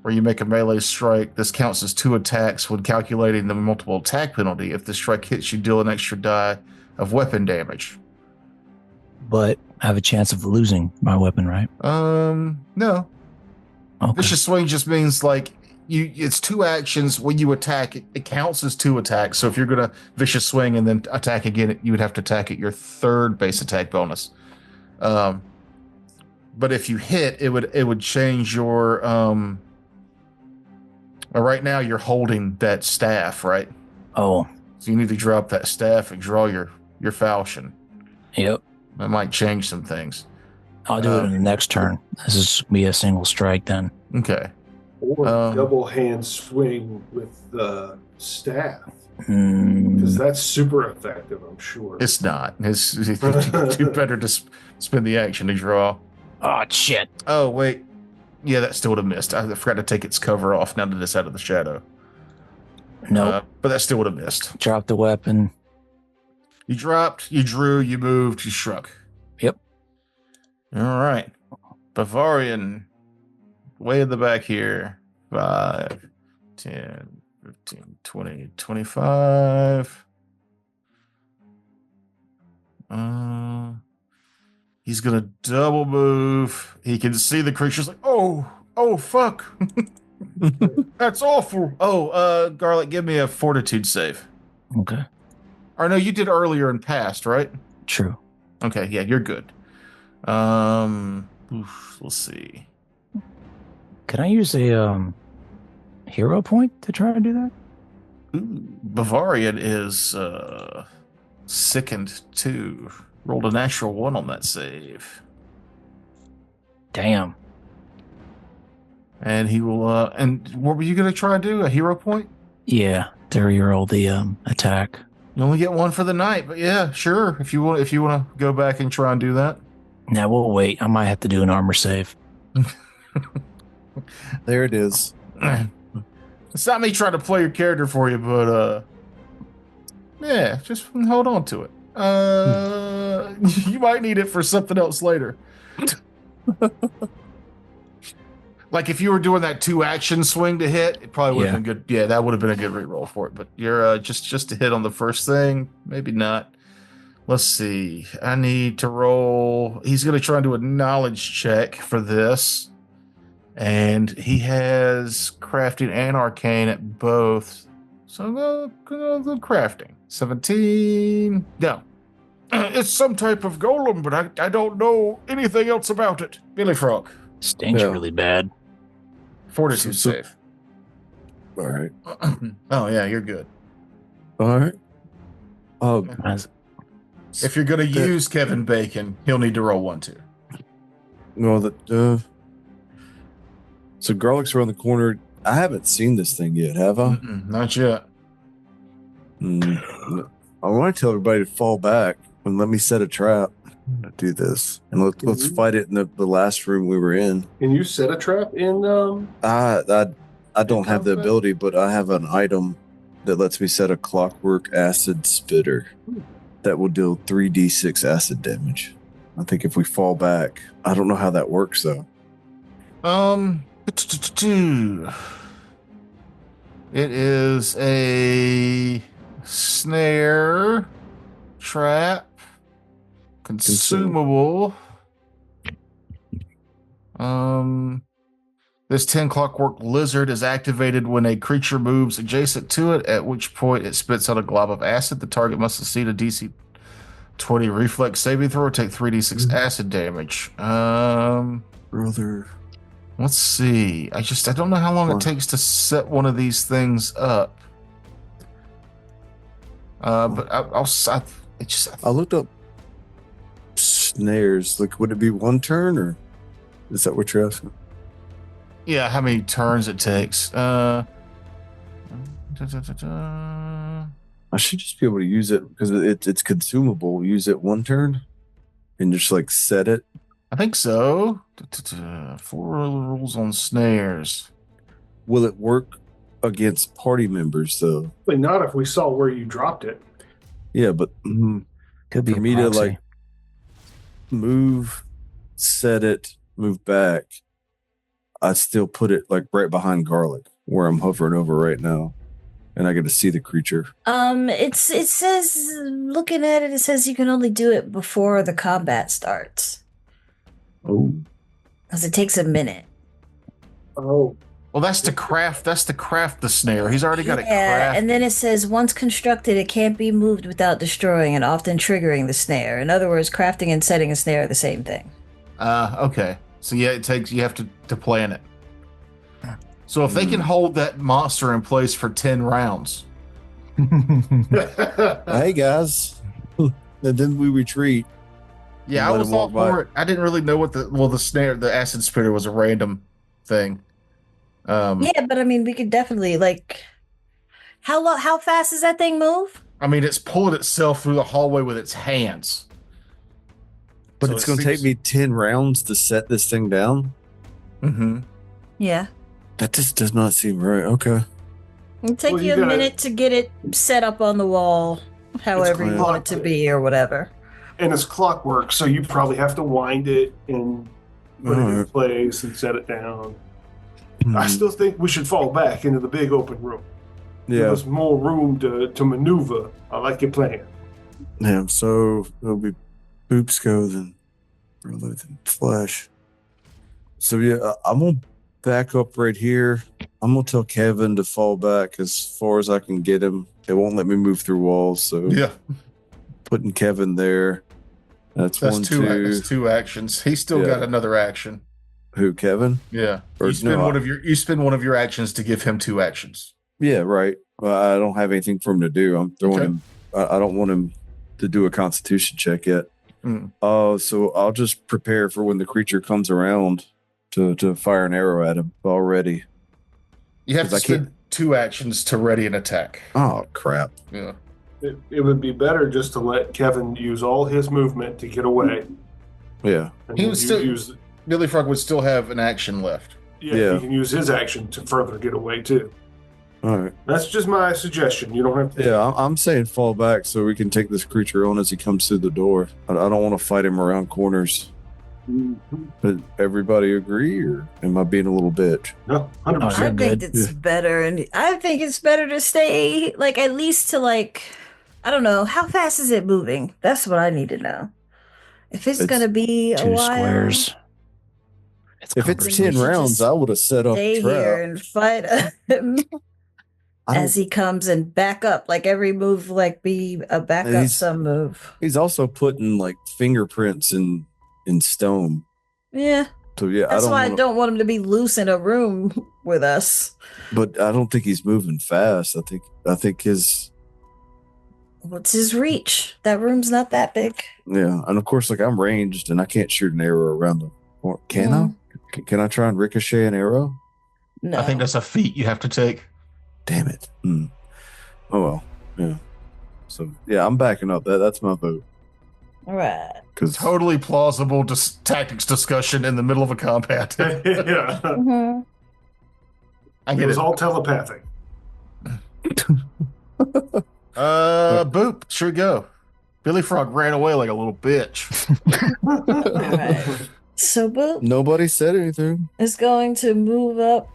where you make a melee strike. This counts as 2 attacks when calculating the multiple attack penalty. If the strike hits, you deal an extra die of weapon damage. But I have a chance of losing my weapon, right? No. Okay. Vicious swing just means like it's 2 actions. When you attack, it counts as 2 attacks. So if you're gonna vicious swing and then attack again, you would have to attack at your 3rd base attack bonus. But if you hit, it would change your right now you're holding that staff, right? Oh, So you need to drop that staff and draw your falchion. yep. That might change some things. I'll do it in the next turn. This is be a single strike then. Okay. Or double hand swing with the staff. Mm, Because that's super effective, I'm sure. It's not. It's you better just spend the action to draw. oh, shit. Oh, wait. Yeah, that still would have missed. I forgot to take its cover off now that it's out of the shadow. Nope. But that still would have missed. Drop the weapon. You dropped, you drew, you moved, you struck. Yep. All right. Bavarian, way in the back here. 5, 10, 15, 20, 25. He's going to double move. He can see the creature's like, oh, fuck. That's awful. Oh, Garlic, give me a fortitude save. Okay. Or no, you did earlier in past, right? True. Okay, yeah, you're good. Let's see. Can I use a hero point to try to do that? Ooh, Bavarian is sickened too. Rolled a natural 1 on that save. Damn. And he will and what were you gonna try and do? A hero point? Yeah. To reroll the attack. You only get 1 for the night, but yeah, sure. If you want to go back and try and do that. Now we'll wait. I might have to do an armor save. There it is. It's not me trying to play your character for you, but yeah, just hold on to it. You might need it for something else later. Like if you were doing that 2-action swing to hit, it probably would have been good. Yeah, that would have been a good reroll for it. But you're just to hit on the first thing, maybe not. Let's see. I need to roll. He's going to try and do a knowledge check for this, and he has crafting and arcane at both. So go the crafting. 17. No. It's some type of golem, but I don't know anything else about it. Billy Frog. Stinks really bad. Fortitude save. All right. Oh, yeah, you're good. All right. If you're going to use Kevin Bacon, he'll need to roll 1, too. Well, so garlic's around the corner. I haven't seen this thing yet, have I? Not yet. I want to tell everybody to fall back and let me set a trap to do this. And let's fight it in the last room we were in. Can you set a trap in? I don't have the ability, but I have an item that lets me set a clockwork acid spitter that will deal 3d6 acid damage. I think if we fall back, I don't know how that works though. It is a snare, trap, consumable. This 10 clockwork lizard is activated when a creature moves adjacent to it, at which point it spits out a glob of acid. The target must succeed a DC 20 reflex saving throw or take 3d6 acid damage. Brother. Let's see. I don't know how long it takes to set one of these things up. But I looked up snares. Like, would it be one turn, or is that what you're asking? Yeah, how many turns it takes. I should just be able to use it because it's consumable. Use it one turn and just like set it. I think so. 4 rules on snares. Will it work against party members though? But not if we saw where you dropped it. Yeah, but Could be for me to like move, set it, move back, I still put it like right behind garlic where I'm hovering over right now, and I get to see the creature. It says, looking at it, it says you can only do it before the combat starts. Oh, Because it takes a minute. Oh, Well, that's to craft the snare. He's already got it Yeah, crafted. and then it says once constructed, it can't be moved without destroying and often triggering the snare. In other words, crafting and setting a snare are the same thing. Okay. So yeah, you have to plan it. So if they can hold that monster in place for 10 rounds. hey guys, and then we retreat. Yeah, I Let was him all walk by. for it. I didn't really know what the snare, the acid spitter was a random thing. Yeah, but I mean, we could definitely how fast does that thing move? I mean, it's pulling itself through the hallway with its hands. But So it's it going to seems- take me 10 rounds to set this thing down. Mm-hmm. Yeah. That just does not seem right. Okay. It'll take Well, you you a gotta- minute to get it set up on the wall, however you clear. want it to be or whatever. and it's clockwork, so you probably have to wind it and put it in Alright. place and set it down. Hmm. I still think we should fall back into the big open room. Give Yeah. us more room to maneuver. I like your plan. Yeah. So it'll be Boops go then rather than Flash. So yeah, I'm going to back up right here. I'm going to tell Kevin to fall back as far as I can get him. It won't let me move through walls. So Yeah, putting Kevin there. That's one, two. That's 2 actions. He's still Yeah. got another action. Who, Kevin? Yeah, Or you spend no, you spend one of your actions to give him 2 actions. Yeah, right. Well, I don't have anything for him to do. I'm throwing Okay. him. I don't want him to do a Constitution check yet. Mm. So I'll just prepare for when the creature comes around to fire an arrow at him already. You have to 'Cause I can't- spend 2 actions to ready an attack. Oh crap! Yeah. It would be better just to let Kevin use all his movement to get away. Yeah, And He then was you still- use Billy Frog would still have an action left. Yeah. he can use his action to further get away too. All right. That's just my suggestion. You don't have to. Yeah, I'm saying fall back so we can take this creature on as he comes through the door. I don't want to fight him around corners. Mhm. But everybody agree, or am I being a little bitch? No, Oh, 100%. you're I think good. it's better, and I think it's better to stay like at least to like I don't know how fast is it moving. That's what I need to know. If it's It's gonna be a 2 while, squares. If it's Then we 10 should rounds, just I would have set up a stay trap. here and fight him I as don't, he comes and back up. Like every move, like be a backup he's- some move. he's also putting like fingerprints in stone. Yeah, So yeah, that's why I wanna- don't want him to be loose in a room with us. But I don't think he's moving fast. I think his What's his reach? That room's not that big. yeah, and of course, like I'm ranged and I can't shoot an arrow around the corner. Can I? Can I try and ricochet an arrow? No, I think that's a feat you have to take. Damn it. Oh well. Yeah. So yeah, I'm backing up. That's my vote. all right. Because Totally plausible tactics discussion in the middle of a combat. Yeah. Mhm. I It get was it. all telepathic. Boop. Should we go? Billy Frog ran away like a little bitch. All right. So Boop nobody said anything. is going to move up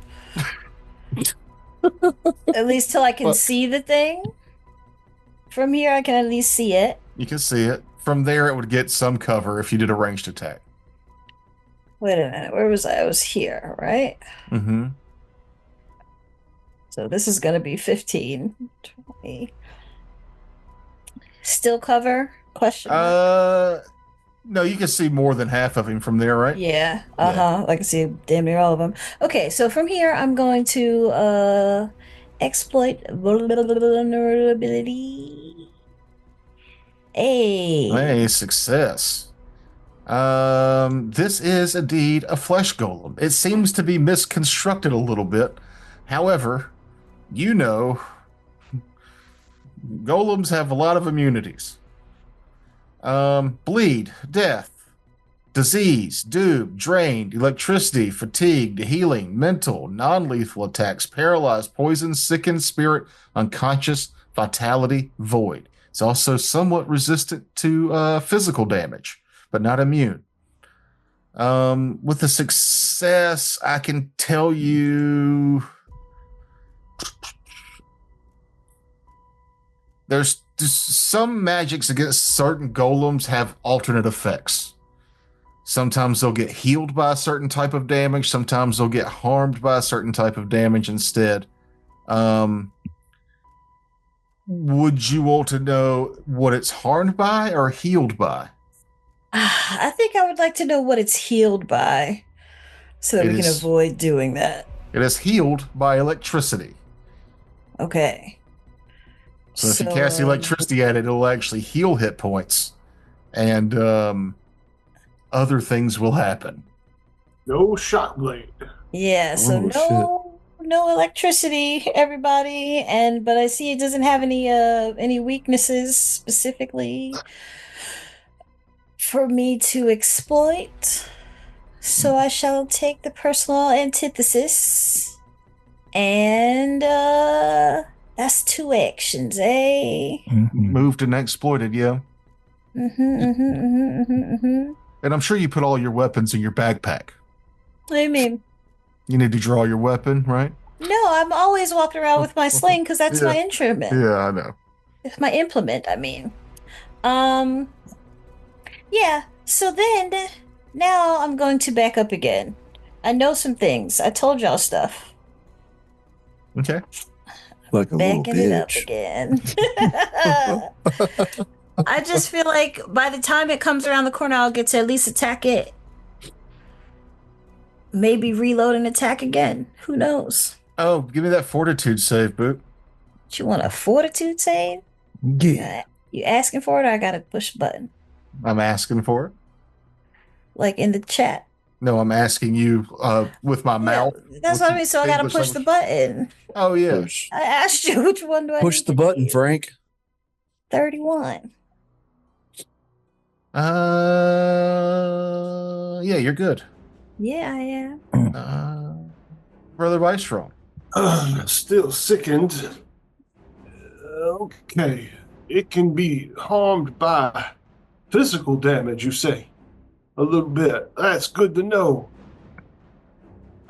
at least till I can Well- see the thing. From here, I can at least see it. You can see it. From there, it would get some cover if you did a ranged attack. Wait a minute, where was I? I was here, right? Mm-hmm. So this is going to be 15, 20. Still cover? Question mark? No, you can see more than half of him from there, right? Yeah, I can see damn near all of them. Okay, so from here, I'm going to exploit vulnerability. Hey, success. This is indeed a flesh golem. It seems to be misconstructed a little bit. However, you know, golems have a lot of immunities. Bleed, death, disease, doom, drained, electricity, fatigue, healing, mental, non-lethal attacks, paralyzed, poison, sickened, spirit, unconscious, vitality, void. It's also somewhat resistant to physical damage, but not immune. With the success, I can tell you there's just some magics against certain golems have alternate effects. Sometimes they'll get healed by a certain type of damage. Sometimes they'll get harmed by a certain type of damage instead. Would you want to know what it's harmed by or healed by? I think I would like to know what it's healed by so that It we can is- avoid doing that. It is healed by electricity. Okay. So if you cast electricity at it, it'll actually heal hit points, and other things will happen. No shock blade. Yeah, so Oh, no electricity, everybody, but I see it doesn't have any weaknesses specifically for me to exploit. So I shall take the personal antithesis. And that's 2 actions, eh? Moved and exploited, yeah. Mm-hmm. And I'm sure you put all your weapons in your backpack. What do you mean? You need to draw your weapon, right? No, I'm always walking around with my sling because that's my instrument. Yeah, I know. It's my implement, I mean. Yeah, so then, now I'm going to back up again. I know some things. I told y'all stuff. Okay. Like a little Backing it up bitch. again. I just feel like by the time it comes around the corner, I'll get to at least attack it. Maybe reload and attack again. Who knows? Oh, give me that fortitude save, Boot. You want a fortitude save? Yeah. You asking for it, or I gotta push a button? I'm asking for it. Like in the chat. No, I'm asking you with my mouth. Yeah, that's what I mean. So I gotta English push the language. button. Oh, yeah. Push. I asked you which one do I Push need the to button, do? Frank. 31. Yeah, you're good. Yeah, I am. Brother Bystrong? Still sickened. Okay. It can be harmed by physical damage, you say? A little bit. That's good to know.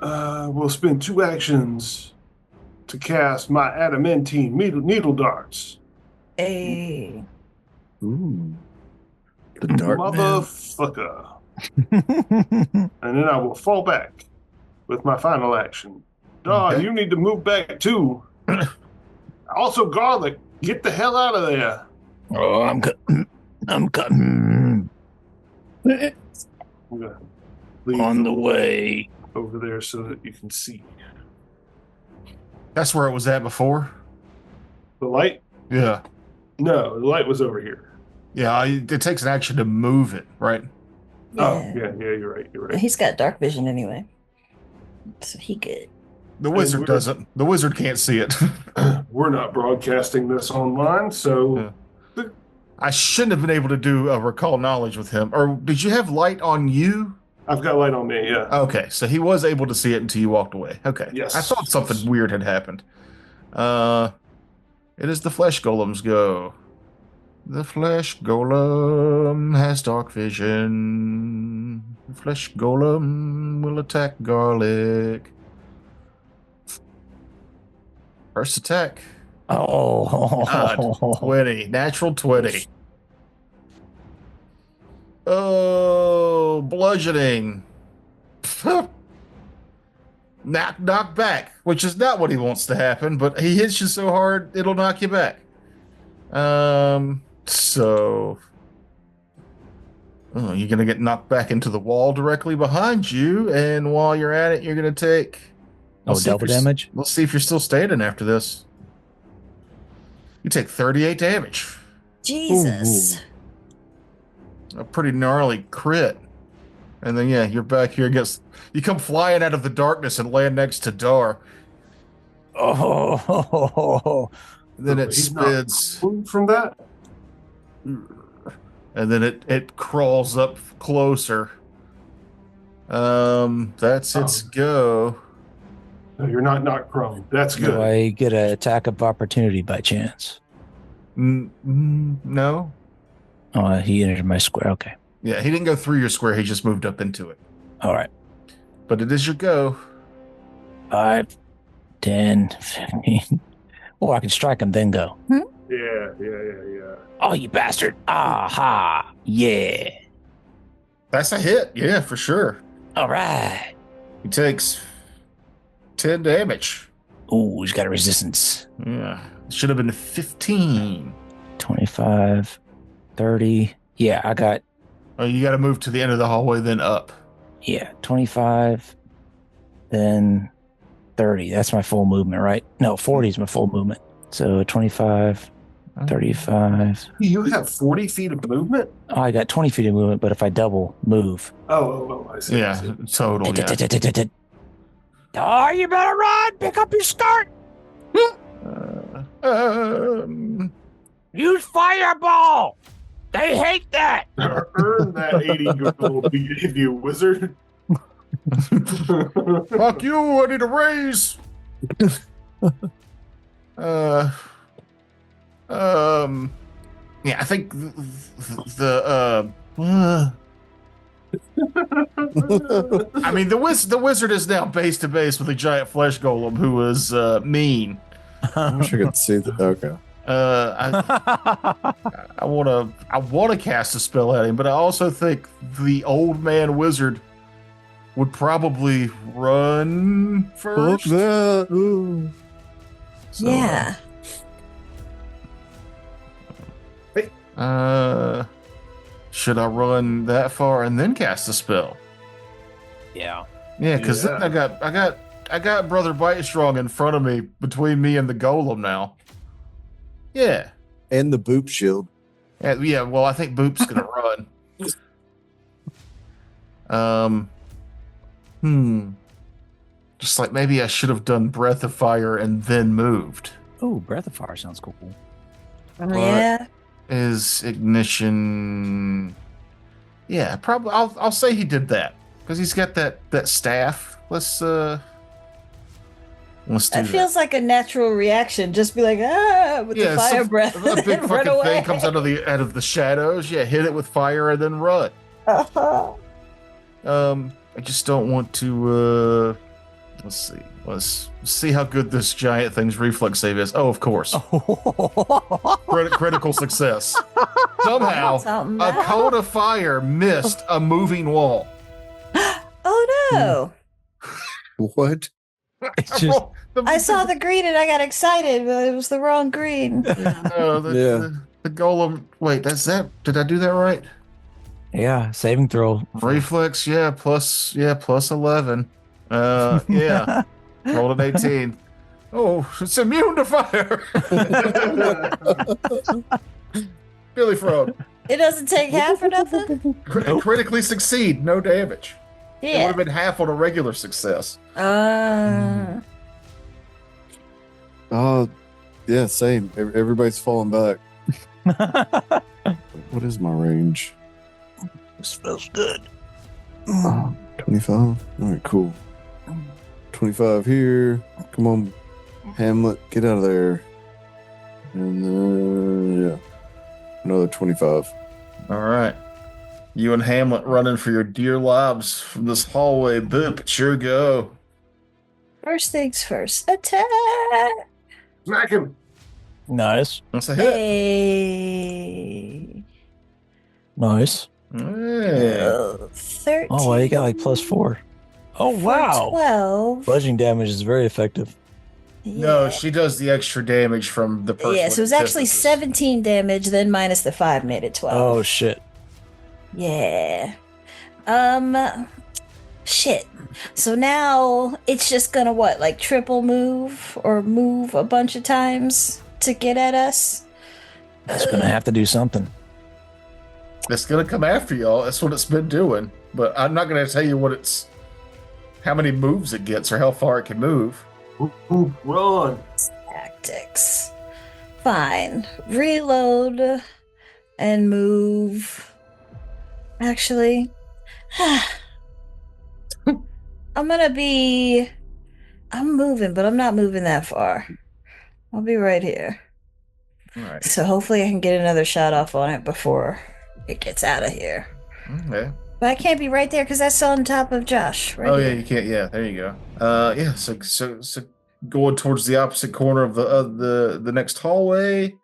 We'll spend 2 actions to cast my adamantine needle darts. Hey. Ooh. The Dark Man. Motherfucker. And then I will fall back with my final action. Dog, Okay. you need to move back too. Also, Garlic, get the hell out of there. Oh, I'm coming. I'm gonna leave On the way. over there so that you can see. That's where it was at before? The light? Yeah. No, the light was over here. Yeah, it takes an action to move it, right? Oh, yeah, you're right. He's got dark vision anyway. So he good. The wizard doesn't. The wizard can't see it. We're not broadcasting this online, so I shouldn't have been able to do a recall knowledge with him. Or did you have light on you? I've got light on me, yeah. Okay, so he was able to see it until you walked away. Okay. Yes. I thought something weird had happened. It is the flesh golem's go. The flesh golem has dark vision. The flesh golem will attack Garlic. First attack. Oh, God, 20. Natural 20. Oh, bludgeoning. Knock back, which is not what he wants to happen, but he hits you so hard, it'll knock you back. So you're going to get knocked back into the wall directly behind you, and while you're at it, you're going to take... double damage? Let's see if you're still standing after this. You take 38 damage. Jesus. A pretty gnarly crit. And then, yeah, you're back here against... You come flying out of the darkness and land next to Dar. Oh, Then it He's not spids. moved from that? And then it crawls up closer. That's its go. No, you're not prone. That's do good. I get an attack of opportunity by chance? No. Oh, he entered my square. Okay. Yeah, he didn't go through your square. He just moved up into it. All right. But it is your go. 5, 10, 15. Oh, I can strike him, then go. Yeah. Oh, you bastard. Aha. Yeah. That's a hit. Yeah, for sure. All right. He takes 10 damage. Ooh, he's got a resistance. Yeah. Should have been 15. 25, 30. Yeah, I got, Oh, you got to move to the end of the hallway, then up. 25, then 30. That's my full movement, right? No, 40 is my full movement. So 25, 35. You have 40 feet of movement? Oh, I got 20 feet of movement, but if I double move. Oh, I see. I Yeah, see. total. Yeah. Oh, you better run! Pick up your skirt! Use fireball! They hate that! Earn that 80 gold we gave you, wizard. Fuck you, I need a raise. Yeah, I think I mean, the wizard is now base to base with a giant flesh golem who is mean. I wish I could see that. Okay. I want to cast a spell at him, but I also think the old man wizard would probably run first. Fuck that. Ooh. So, Yeah. should I run that far and then cast a spell? Yeah. Yeah, because then I got Brother Bite Strong in front of me, between me and the golem now. Yeah. And the boop shield. Yeah, well, I think Boop's gonna run. Just like maybe I should have done Breath of Fire and then moved. Oh, Breath of Fire sounds cool. Yeah. Is ignition? Yeah, probably. I'll say he did that because he's got that staff. Let's Let's do That that. feels like a natural reaction. Just be like, with the fire breath, A and big run fucking away. thing comes out of the shadows. Yeah, hit it with fire and then run. I just don't want to. Let's see. Let's see how good this giant thing's reflex save is. Oh, of course, critical success. Somehow, Something a else. cone of fire missed a moving wall. Oh no! What? It's just I saw the green and I got excited, but it was the wrong green. No, the golem. Wait, that's that. Did I do that right? yeah, saving throw. Reflex, plus 11. Yeah, rolled an 18. Oh, it's immune to fire. Billy Frog. It doesn't take half or nothing. Critically succeed, no damage. It would Yeah. have been half on a regular success. Yeah, same. Everybody's falling back. What is my range? This feels good. 25. All right, cool. 25 here. Come on, Hamlet, get out of there. And yeah, another 25. All right. You and Hamlet running for your dear lives from this hallway. Boop, it's your go. First things first. Attack. Smack him. Nice. That's a hit. Hey. Nice. Hey. 13. Oh, well, you got like +4. Oh, for wow. 12. Bludgeoning damage is very effective. No, Yeah. she does the extra damage from the person. Yeah, so it was actually antithesis. 17 damage, then minus the 5 made it 12. Oh, shit. Yeah. Shit. So now it's just gonna like triple move or move a bunch of times to get at us? It's going to have to do something. It's gonna come after y'all. That's what it's been doing. But I'm not gonna tell you how many moves it gets or how far it can move. Ooh, run. Tactics. Fine. Reload and move. Actually, I'm moving, but I'm not moving that far. I'll be right here. All right. So hopefully I can get another shot off on it before it gets out of here. Okay. But I can't be right there because that's on top of Josh. Right Oh here. yeah, you can't. Yeah, there you go. Yeah. So going towards the opposite corner of the next hallway.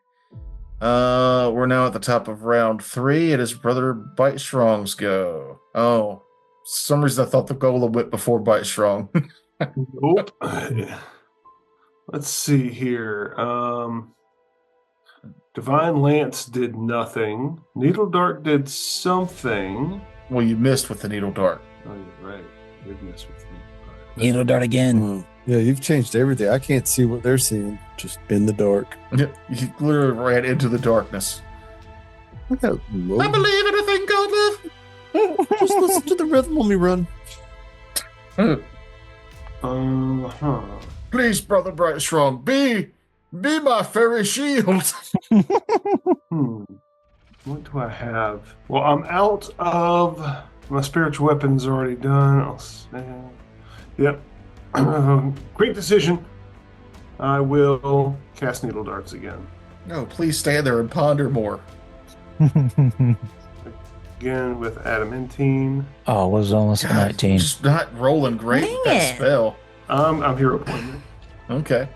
We're now at the top of round 3. It is Brother Bite Strong's go. Oh, for some reason I thought the golem went before Bite Strong. Nope. Let's see here. Divine Lance did nothing. Needle Dart did something. Well, you missed with the needle dart. Oh, you're right. Goodness with me. Needle dart again. Yeah, you've changed everything. I can't see what they're seeing. Just in the dark. You literally ran into the darkness. I got low. I believe in a thing called love. Just listen to the rhythm when we run. Please, Brother Bright Strong, be my fairy shield. What do I have? Well, I'm out of my spiritual weapons already done. Yep. Quick decision. I will cast needle darts again. No, please stand there and ponder more. Again with adamantine. Oh, it was almost a 19. Just not rolling great with Dang that it. spell. I'm hero appointment. Okay.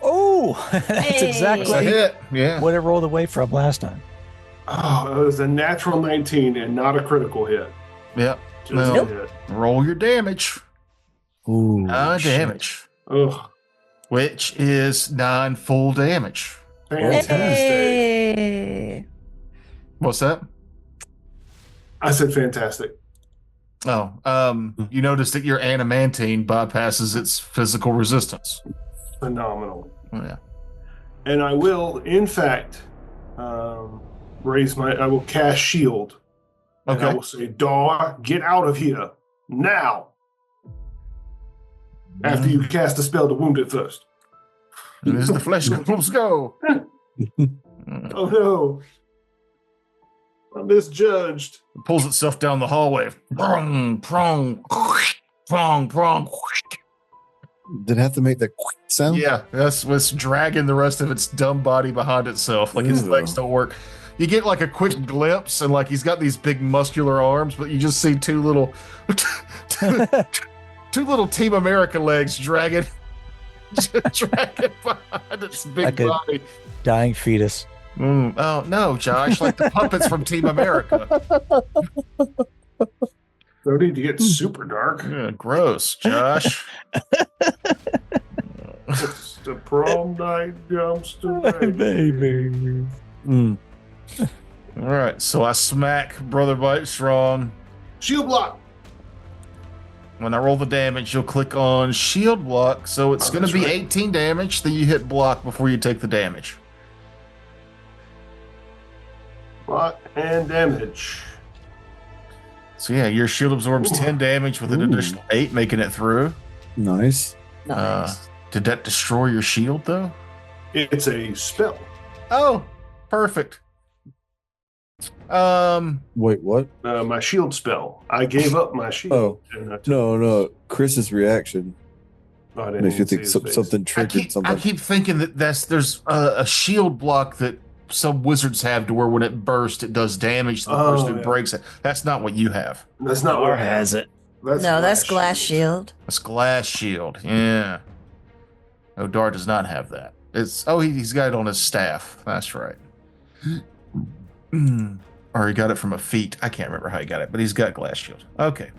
Oh, that's Hey. That's a exactly hit. Yeah. what it rolled away from last time. Oh, it was a natural 19 and not a critical hit. Yep. Just Well, a hit. roll your damage. Ooh, shit. Damage. Ugh. Which is 9 full damage. Fantastic. Hey. What's that? I said fantastic. Oh, you notice that your animantine bypasses its physical resistance. Phenomenal. Oh, yeah. And I will, in fact, I will cast shield. And I Okay. will say, Daw, get out of here. Now. After you cast the spell to wound it first. And this is the flesh golems go. Oh no. I misjudged. It pulls itself down the hallway. Prong, prong, prong, prong. Did it have to make that quick sound? Yeah, that's what's dragging the rest of its dumb body behind itself. Like his legs don't work. You get like a quick glimpse, and like he's got these big muscular arms, but you just see two little Team America legs dragging behind its big Like a body. dying fetus. Oh no, Josh! Like the puppets from Team America. No need to get super dark. Yeah, gross, Josh. It's the prom night dumpster. Baby. All right, so I smack Brother Bite Strong. Shield block. When I roll the damage, you'll click on shield block. So it's going to be 18 damage. Then you hit block before you take the damage. Block and damage. So yeah, your shield absorbs 10 damage with an additional 8, making it through. Nice. Did that destroy your shield though? It's a spell. Oh, perfect. Wait, what? My shield spell. I gave up my shield. Oh, and I took- no. Chris's reaction Oh, I didn't makes you even see think his face. something triggered something. I keep thinking that there's a shield block that some wizards have to where when it bursts, it does damage to the person who breaks it. That's not what you have. That's not Or what I have. has it? That's glass shield. That's glass shield. Yeah. Odar does not have that. He's got it on his staff. That's right. Or he got it from a feat. I can't remember how he got it, but he's got glass shield. Okay.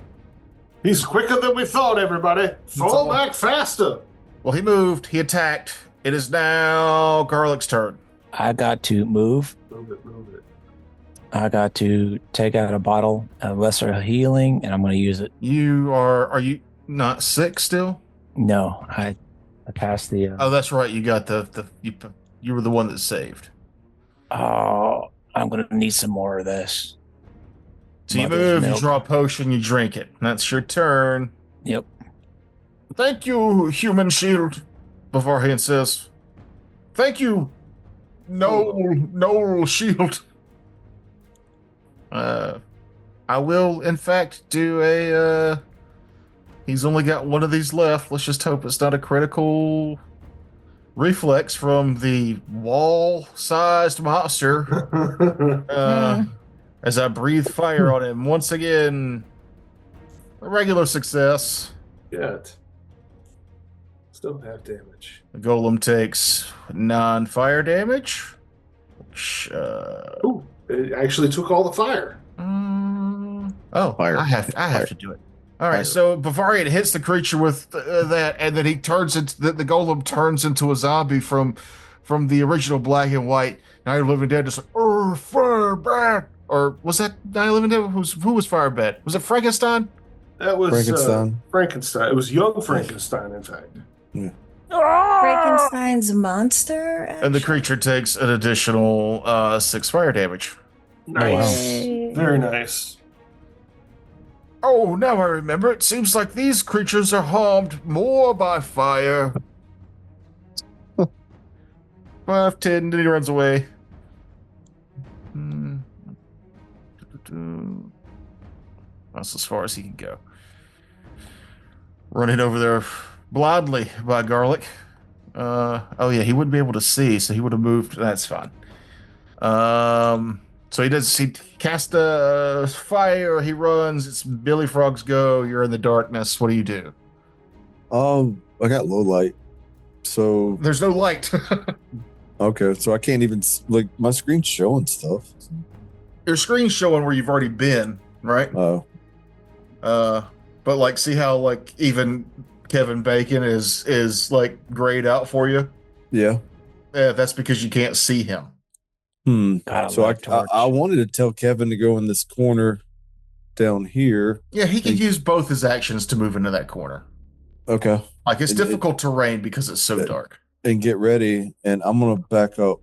He's quicker than we thought, everybody. Fall back faster. Well, he moved. He attacked. It is now Garlic's turn. I got to move. Move it. I got to take out a bottle of lesser healing, and I'm going to use it. Are you not sick still? No, I passed the. Oh, that's right. You got you were the one that saved. Oh, I'm going to need some more of this. So you Mother's move, milk. you draw a potion, you drink it. That's your turn. Yep. Thank you, human shield. Bavarian says, thank you, no shield. I will, in fact, do a. He's only got one of these left. Let's just hope it's not a critical reflex from the wall-sized monster. As I breathe fire on him once again. A regular success. Yet. Still half damage. The golem takes non-fire damage. Which, Ooh, it actually took all the fire. Fire. I have Fire. to do it. All right, Fire. so Bavarian hits the creature with that, and then he turns into the golem turns into a zombie from the original Black and White. Now you're living dead, just like fire back. Or was that Night of the Living Dead? Who was Firebed? Was it Frankenstein? That was Frankenstein. Frankenstein. It was young Frankenstein, in fact. Frankenstein's monster. And the creature takes an additional 6 fire damage. Nice. Yay. Very nice. Oh, now I remember. It seems like these creatures are harmed more by fire. 5, 10, then he runs away. That's as far as he can go. Running over there blindly by Garlic. Oh yeah, he wouldn't be able to see, so he would have moved. That's fine. So he cast a fire, he runs, it's Billy Frog's go, you're in the darkness. What do you do? I got low light, so There's no light. okay, so I can't even like my screen's showing stuff. Your screen's showing where you've already been, right? Oh, But like, see how like even Kevin Bacon is like grayed out for you? yeah. Yeah, that's because you can't see him. God, So light torch. I wanted to tell Kevin to go in this corner down here. Yeah, he could use both his actions to move into that corner. Okay, Like it's And difficult terrain because it's so Yeah. dark. and get ready, and I'm gonna back up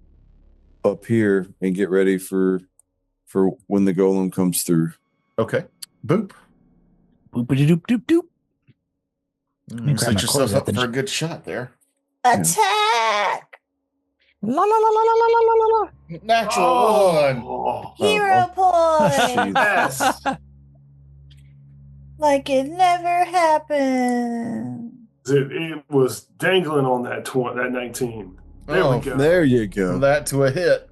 here and get ready for when the golem comes through. Okay. Boop. Boopity doop doop doop. grab Set my yourself clothes up up and for a good shot there. Attack! La la la la la la la la la. Natural one. Oh, Hero point! yes. Like it never happened. It was dangling on that 19. There Oh, we go. There you From go. that to a hit.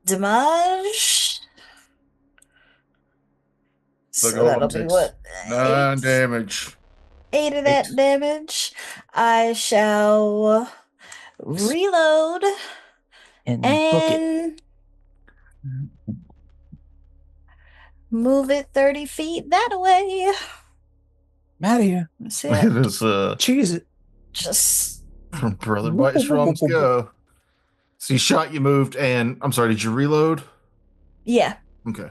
Damage. So So that'll be what? 9 Eight, damage. 8 of that damage. I shall reload And book it. and move it 30 feet that way. I'm out of here. That's It it. is Cheese it. Just from Brother Bite Strong's go. So you shot, you moved, and I'm sorry, did you reload? yeah. Okay.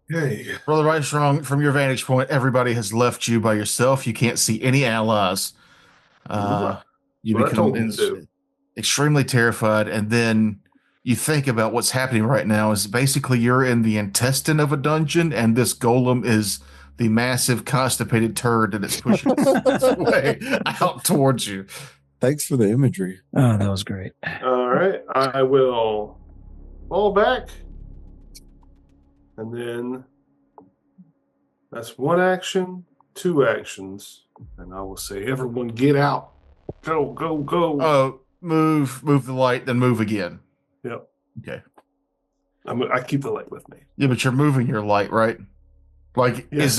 Hey, Brother Bite Strong, from your vantage point, everybody has left you by yourself. You can't see any allies. You what I become told him to do. extremely terrified, and then you think about what's happening right now is basically you're in the intestine of a dungeon, and this golem is the massive constipated turd that it's pushing its way out towards you. Thanks for the imagery. Oh, that was great. All right, I will fall back, and then that's 1 action, 2 actions, and I will say, everyone get out. Go, go, go. Oh, move the light, then move again. Yep. Okay. I keep the light with me. Yeah, but you're moving your light, right? Like, Yes.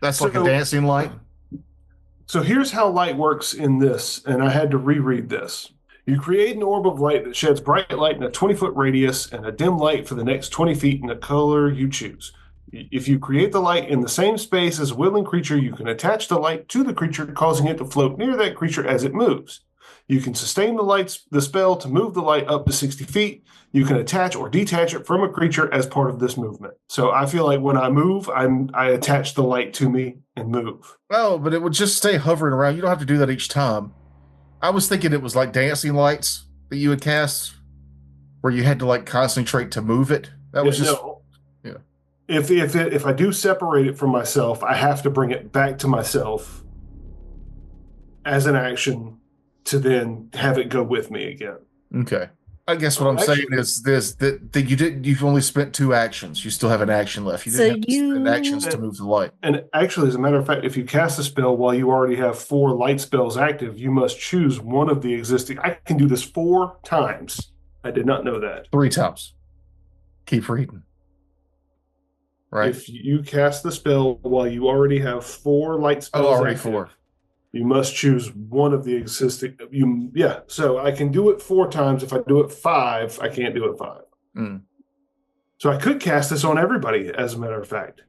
that's like a So- dancing light? So here's how light works in this, and I had to reread this. You create an orb of light that sheds bright light in a 20-foot radius and a dim light for the next 20 feet in the color you choose. If you create the light in the same space as a willing creature, you can attach the light to the creature, causing it to float near that creature as it moves. You can sustain the spell to move the light up to 60 feet. You can attach or detach it from a creature as part of this movement. So I feel like when I move, I attach the light to me and move. Oh, but it would just stay hovering around. You don't have to do that each time. I was thinking it was like dancing lights that you would cast, where you had to like concentrate to move it. That was just No. yeah. If I do separate it from myself, I have to bring it back to myself as an action to then have it go with me again. Okay. I guess what I'm saying is this: that you've only spent 2 actions. You still have an action left. You So didn't have to spend actions to move the light. And actually, as a matter of fact, if you cast a spell while you already have 4 light spells active, you must choose one of the existing. I can do this 4 times. I did not know that. 3 times. Keep reading. Right. If you cast the spell while you already have 4 light spells already active, 4. you must choose one of the existing. So I can do it 4 times. If I do it 5, I can't do it 5. Mm. So I could cast this on everybody, as a matter of fact.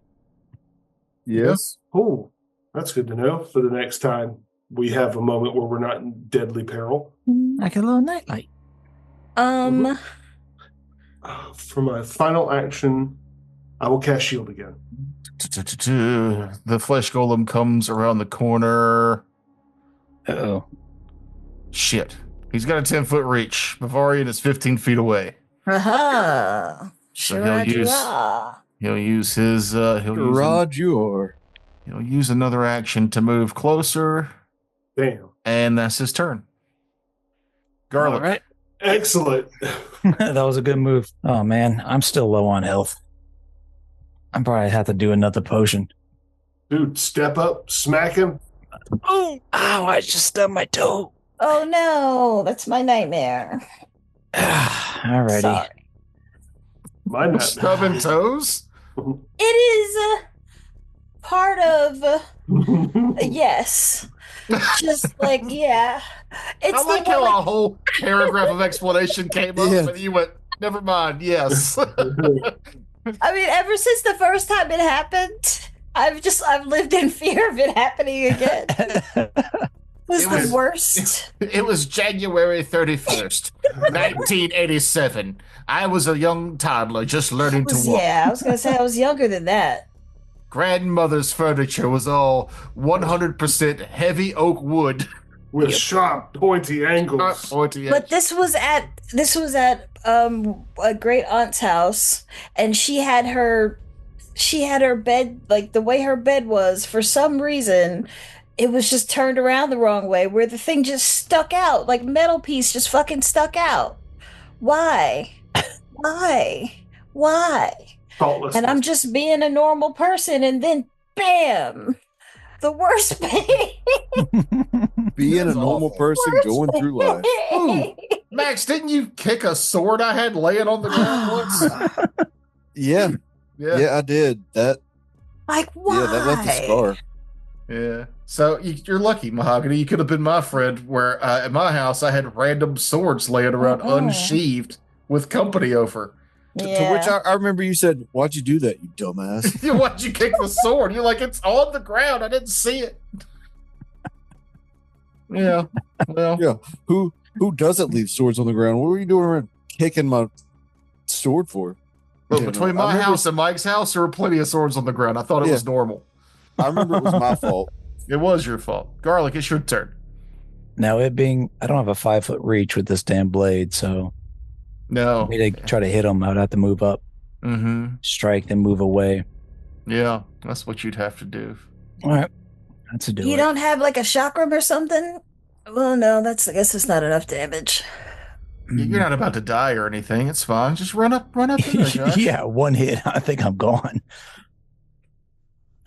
Yes. Oh, that's good to know for the next time we have a moment where we're not in deadly peril. Like a little nightlight. For my final action, I will cast shield again. The flesh golem comes around the corner. Uh-oh. Shit. He's got a 10-foot reach. Bavarian is 15 feet away. Aha. So he'll use his Rod, you are. he'll use another action to move closer, Damn. and that's his turn. Garlic. All right. Excellent. That was a good move. Oh, man. I'm still low on health. I'm probably have to do another potion. Dude, step up, smack him. Oh, ow, I just stubbed my toe. Oh no, that's my nightmare. Alrighty. Sorry. My not. Stubbing toes? It is part of yes. Just like yeah. It's I like the how one a whole paragraph of explanation came up, Yeah. and you went, never mind, yes. I mean, ever since the first time it happened, I've lived in fear of it happening again. It was the worst. It was January 31st, 1987. I was a young toddler just learning to walk. Yeah, I was gonna say I was younger than that. Grandmother's furniture was all 100% heavy oak wood. With sharp, pointy angles. But this was at a great aunt's house, and she had her bed, like the way her bed was, for some reason it was just turned around the wrong way, where the thing just stuck out, like metal piece just fucking stuck out. Why? Why? Thoughtlessness. And I'm just being a normal person, and then bam, The worst pain. Being a That's normal awful. person going through life. Ooh. Max, didn't you kick a sword I had laying on the ground once? Yeah, yeah, I did that. Like, why? Yeah, that left a scar. Yeah. So you're lucky, Mahogany. You could have been my friend where at my house I had random swords laying around unsheathed with company over. To which I remember you said, "Why'd you do that, you dumbass?" Why'd you kick the sword? You're like, it's on the ground. I didn't see it. Yeah. Well. Yeah. Who doesn't leave swords on the ground? What were you doing around kicking my sword for? But Yeah, between no, my house and Mike's house, there were plenty of swords on the ground. I thought it was normal. I remember it was my fault. It was your fault. Garlic, it's your turn. Now, it being, I don't have a 5-foot reach with this damn blade, so No. for me to try to hit him, I'd have to move up, strike, then move away. Yeah, that's what you'd have to do. All right. That's a do. You don't have like a chakram or something? Well, no, I guess it's not enough damage. You're not about to die or anything. It's fine. Just run up in there, Josh. Yeah, one hit. I think I'm gone.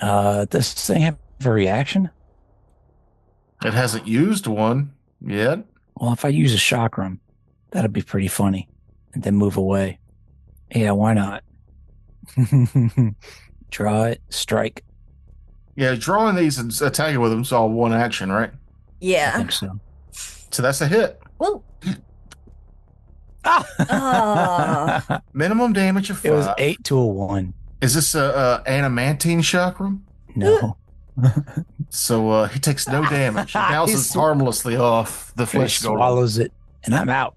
Does this thing have a reaction? It hasn't used one yet. Well, if I use a chakram, that'd be pretty funny. And then move away. Yeah, why not? Draw it, strike. Yeah, drawing these and attacking with them is all one action, right? Yeah. I think so. So that's a hit. Well, Minimum damage of 5. It was 8 to a 1. Is this a animantine chakram? No. So he takes no damage. He bounces harmlessly off the He flesh golem. swallows it, and I'm out.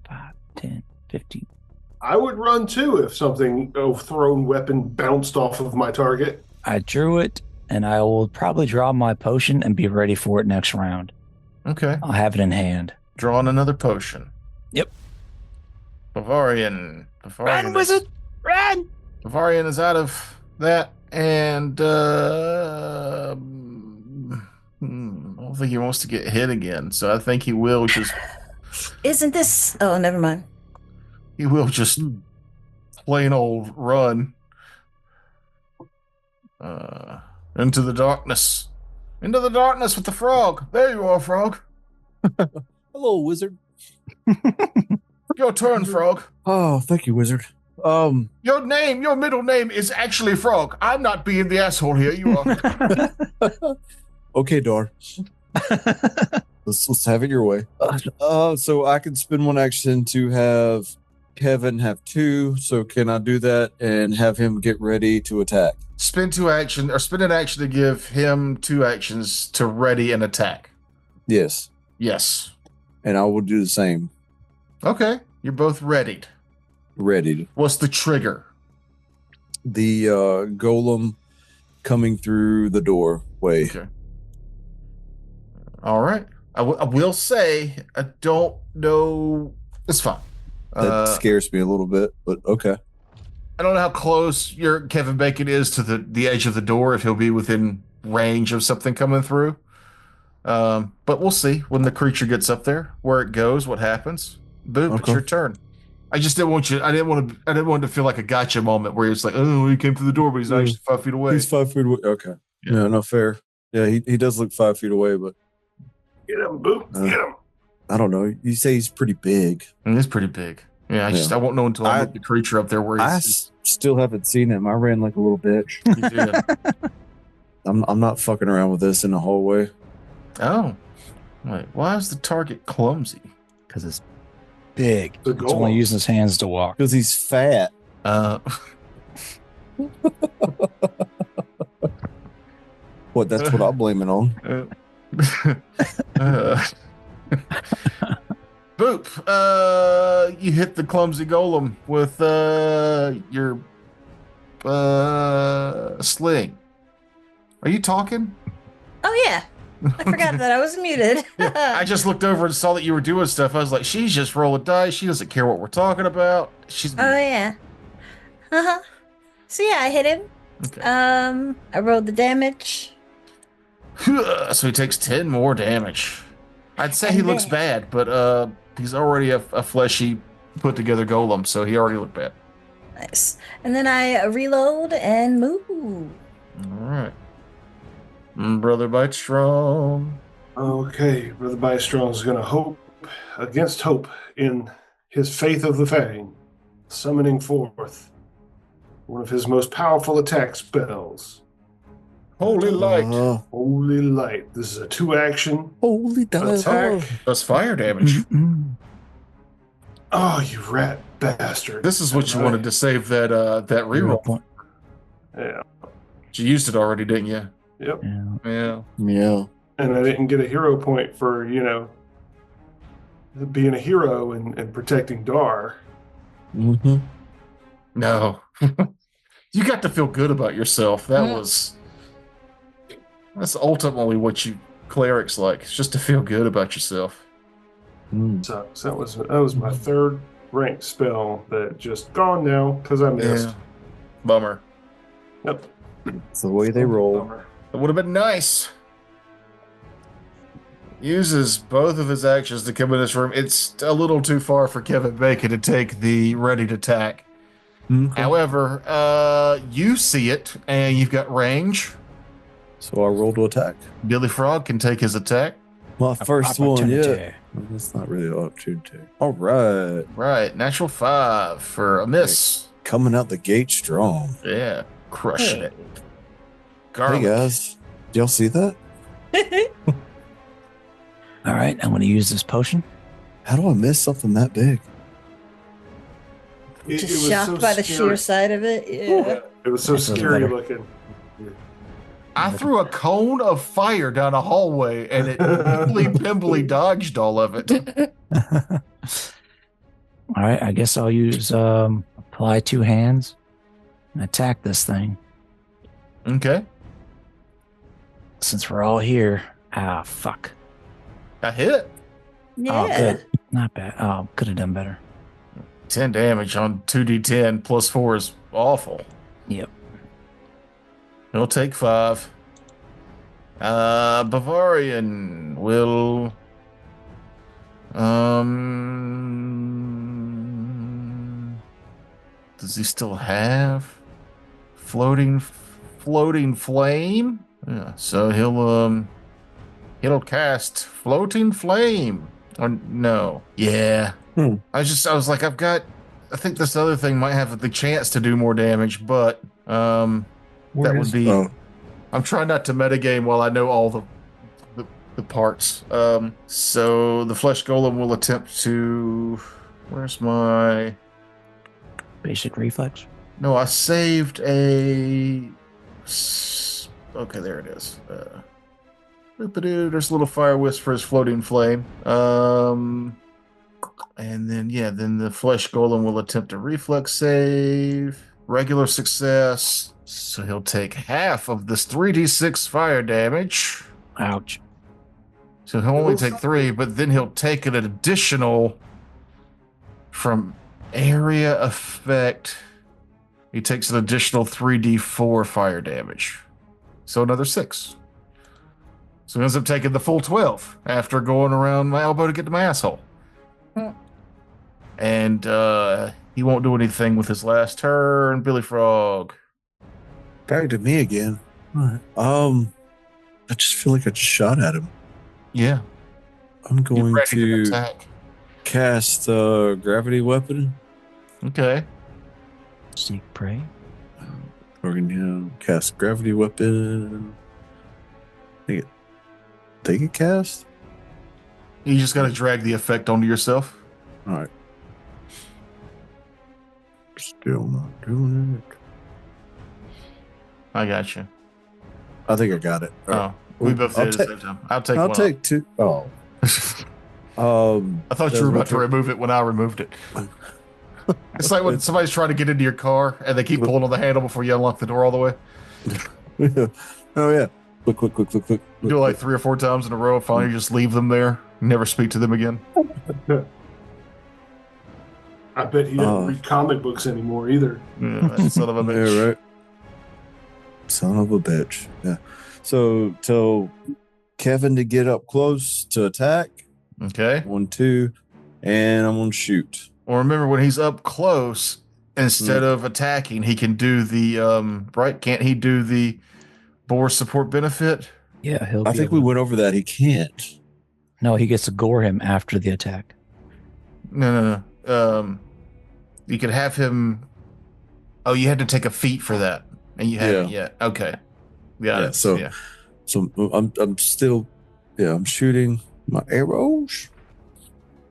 5, 10, 15. I would run too if something, a thrown weapon bounced off of my target. I drew it, and I will probably draw my potion and be ready for it next round. Okay. I'll have it in hand. Drawing another potion. Yep. Bavarian. Run, wizard! Run! Bavarian is out of that, and I don't think he wants to get hit again, so I think he will just... Isn't this... Oh, never mind. He will just plain old run into the darkness. Into the darkness with the frog. There you are, frog. Hello, wizard. Your turn, frog. Oh, thank you, wizard. Your middle name is actually Frog. I'm not being the asshole here. You are. Okay, Dar. Let's have it your way. So I can spend one action to have Kevin have 2. So can I do that and have him get ready to attack? Spend an action to give him 2 actions to ready and attack. Yes. Yes. And I will do the same. Okay. You're both readied. Ready. What's the trigger? The golem coming through the doorway. Okay. All right. I will say, I don't know. It's fine. That scares me a little bit, but okay. I don't know how close your Kevin Bacon is to the edge of the door, if he'll be within range of something coming through. But we'll see when the creature gets up there, where it goes, what happens. Boom, It's your turn. I just didn't want you. I didn't want it to feel like a gotcha moment where it's like, oh, he came through the door, but he's actually 5 feet away. He's 5 feet away. Okay. Yeah, no, fair. Yeah, he does look 5 feet away, but Get him, Boop. Get him. I don't know. You say he's pretty big. He's pretty big. Yeah, I won't know until I look the creature up there where he's. Still haven't seen him. I ran like a little bitch. You did. I'm not fucking around with this in the hallway. Oh, wait. Why is the target clumsy? Because it's big. The It's only golem. using his hands to walk. Because he's fat. What? That's what I'm blaming on. Boop. You hit the clumsy golem with your sling. Are you talking? Oh, yeah. I forgot that I was muted. I just looked over and saw that you were doing stuff. I was like, she's just rolling dice. She doesn't care what we're talking about. She's Oh, yeah. Uh-huh. So, yeah, I hit him. Okay. I rolled the damage. So he takes 10 more damage. I'd say he And looks then- bad, but he's already a fleshy, put together golem, so he already looked bad. Nice. And then I reload and move. All right. Brother Bite Strong. Okay, Brother Bystrong is going to hope against hope in his faith of the Fang, summoning forth one of his most powerful attack spells, Holy light. Holy Light. This is a 2-action Holy attack. Does fire damage. Oh, you rat bastard! This is what you wanted to save that reroll. Point. Yeah. You used it already, didn't you? Yep. Yeah. Yeah. And I didn't get a hero point for being a hero and protecting Dar. Mm-hmm. No. You got to feel good about yourself. That's ultimately what you clerics like. It's just to feel good about yourself. So that was my 3rd ranked spell that just gone now because I missed. Yeah. Bummer. Yep. It's the way they roll. Bummer. It would have been nice. Uses both of his actions to come in this room. It's a little too far for Kevin Bacon to take the ready to attack. Okay. However, you see it, and you've got range. So I roll to attack. Billy Frog can take his attack. My first one, yeah. Opportunity. That's not really an opportunity. All right. Right, natural 5 for a miss. Coming out the gate strong. Yeah, crushing it. Hey, Garlic. guys. Did y'all see that? All right, I'm going to use this potion. How do I miss something that big? It Just was shocked so by the scary. sheer side of it. Yeah. It was so That doesn't scary matter. looking. I threw a cone of fire down a hallway, and it pimbly dodged all of it. All right, I guess I'll use apply 2 hands and attack this thing. Okay. Since we're all here. Ah, fuck. I hit. Yeah. Oh, good. Not bad. Oh, could have done better. 10 damage on 2d10 plus 4 is awful. Yep. He'll take 5. Bavarian will does he still have floating flame? Yeah, so he'll cast floating flame. Or no. Yeah. I was like, I think this other thing might have the chance to do more damage, but that would be. Oh, I'm trying not to metagame while I know all the parts. So the flesh golem will attempt to. Where's my? Basic reflex. No, I saved a. Okay, there it is. There's a little fire wisp for his floating flame. And then the flesh golem will attempt a reflex save. Regular success. So he'll take half of this 3d6 fire damage. Ouch. So he'll only take 3, but then he'll take an additional from area effect. He takes an additional 3d4 fire damage. So another 6. So he ends up taking the full 12 after going around my elbow to get to my asshole. And he won't do anything with his last turn. Billy Frog. back to me again. All right. I just feel like I just shot at him. Yeah. I'm Get going ready to attack. cast gravity weapon. Okay. Seek prey. We're gonna cast gravity weapon. They get cast. You just got to drag the effect onto yourself. All right. Still not doing it. I got you. I think I got it. All right. Oh, we both I'll did it at the same time. I'll take I'll one take 2. Oh. I thought you were about to remove it when I removed it. It's like when somebody's trying to get into your car and they keep pulling on the handle before you unlock the door all the way. Oh yeah. Quick. You do it like 3 or 4 times in a row. Finally, you just leave them there. Never speak to them again. I bet he doesn't read comic books anymore either. Yeah, that son of a bitch. Yeah, right. Son of a bitch. Yeah. So tell Kevin to get up close to attack. Okay. 1, 2, and I'm gonna shoot. Well, remember when he's up close, instead of attacking, he can do the right. Can't he do the boar support benefit? Yeah, he'll I be think able we to- went over that. He can't. No, he gets to gore him after the attack. No. You could have him. Oh, you had to take a feat for that, and you haven't yet. Okay, got Yeah. it. So, Yeah. so I'm still, I'm shooting my arrows.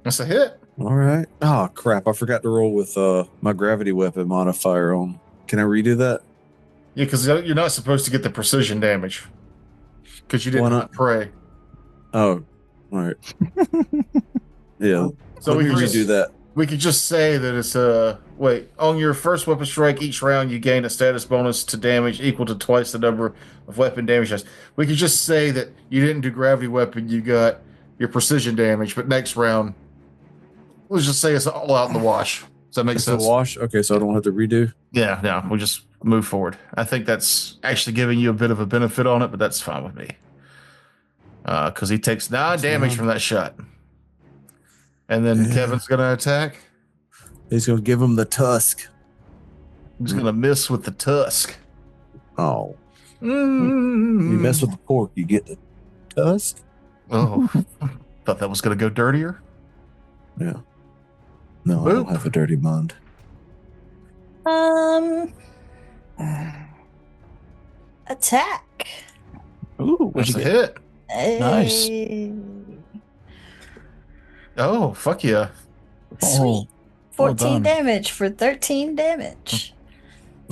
That's a hit. All right. Oh crap! I forgot to roll with my gravity weapon modifier on. Can I redo that? Yeah, because you're not supposed to get the precision damage because you Why didn't not? pray. Oh, all right. Yeah. So Let we me could redo just that. we could just say that it's wait, on your first weapon strike each round you gain a status bonus to damage equal to twice the number of weapon damage dice. We could just say that you didn't do gravity weapon, you got your precision damage, but next round let's just say it's all out in the wash. Does that make It's a sense? wash. Okay, so I don't have to redo. Yeah, no, we'll just move forward. I think that's actually giving you a bit of a benefit on it, but that's fine with me. Because he takes 9 damage from that shot. And then Yeah. Kevin's going to attack. He's gonna give him the tusk. He's going to miss with the tusk. Oh, Mm. you mess with the pork, you get the tusk. Oh, thought that was going to go dirtier. Yeah. No, I don't Boop. have a dirty mind. Attack. Ooh, That's what'd you a get? hit. Nice. Hey. Oh, fuck yeah. Sweet. Oh, 14 done. damage for 13 damage.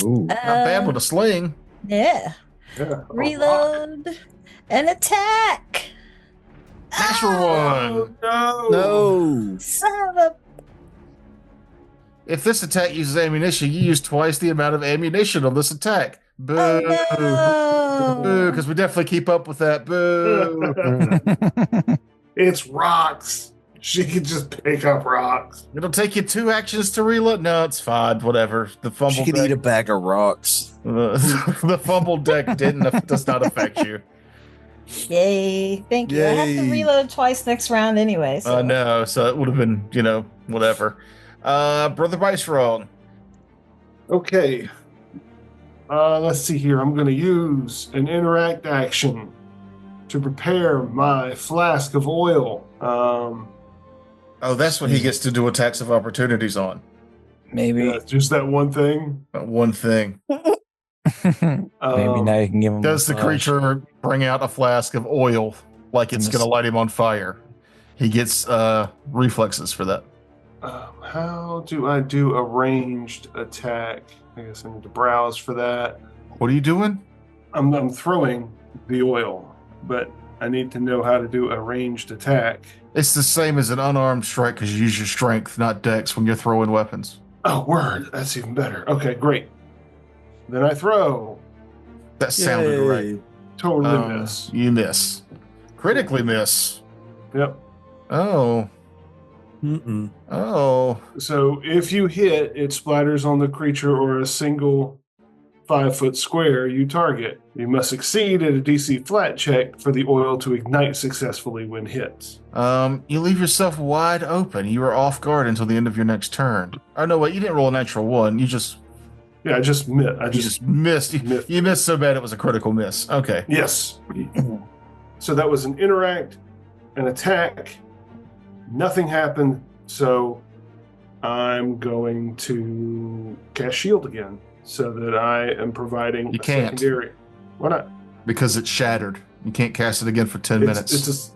Ooh. Not bad with a sling. Yeah. Yeah. a rock. Reload and attack. Natural Oh, one. No. son of a. If this attack uses ammunition, you use twice the amount of ammunition on this attack. Boo. Oh, Boo, no. because we definitely keep up with that. Boo. It's rocks. She could just pick up rocks. It'll take you 2 actions to reload. No, it's fine. Whatever. The She fumble could eat a deck, bag of rocks. the fumble deck does not affect you. Yay. Thank you. I have to Yay. reload twice next round anyway. So. No, so it would have been, whatever. Brother Bice wrong. Okay. Let's see here. I'm going to use an interact action to prepare my flask of oil. Oh, that's what he gets to do attacks of opportunities on. Maybe. Yeah, just that one thing. That one thing. Maybe now you can give him. Does the creature bring out a flask of oil like it's going to light him on fire? He gets reflexes for that. How do I do a ranged attack? I guess I need to browse for that. What are you doing? I'm throwing the oil, but I need to know how to do a ranged attack. It's the same as an unarmed strike because you use your strength, not dex, when you're throwing weapons. Oh, word. That's even better. Okay, great. Then I throw. That sounded right. Totally miss. You miss. Critically miss. Yep. Oh. Mm-mm. Oh. So if you hit, it splatters on the creature or a single 5-foot square you target. You must succeed at a DC flat check for the oil to ignite successfully when hit. You leave yourself wide open. You are off guard until the end of your next turn. Oh, no, wait, you didn't roll a natural 1. You just Yeah, I just missed. you just missed. You missed so bad it was a critical miss. Okay. Yes. So that was an interact, an attack. Nothing happened, so I'm going to cast shield again so that I am providing You a can't. secondary. Why not? Because it's shattered. You can't cast it again for 10 minutes. It's just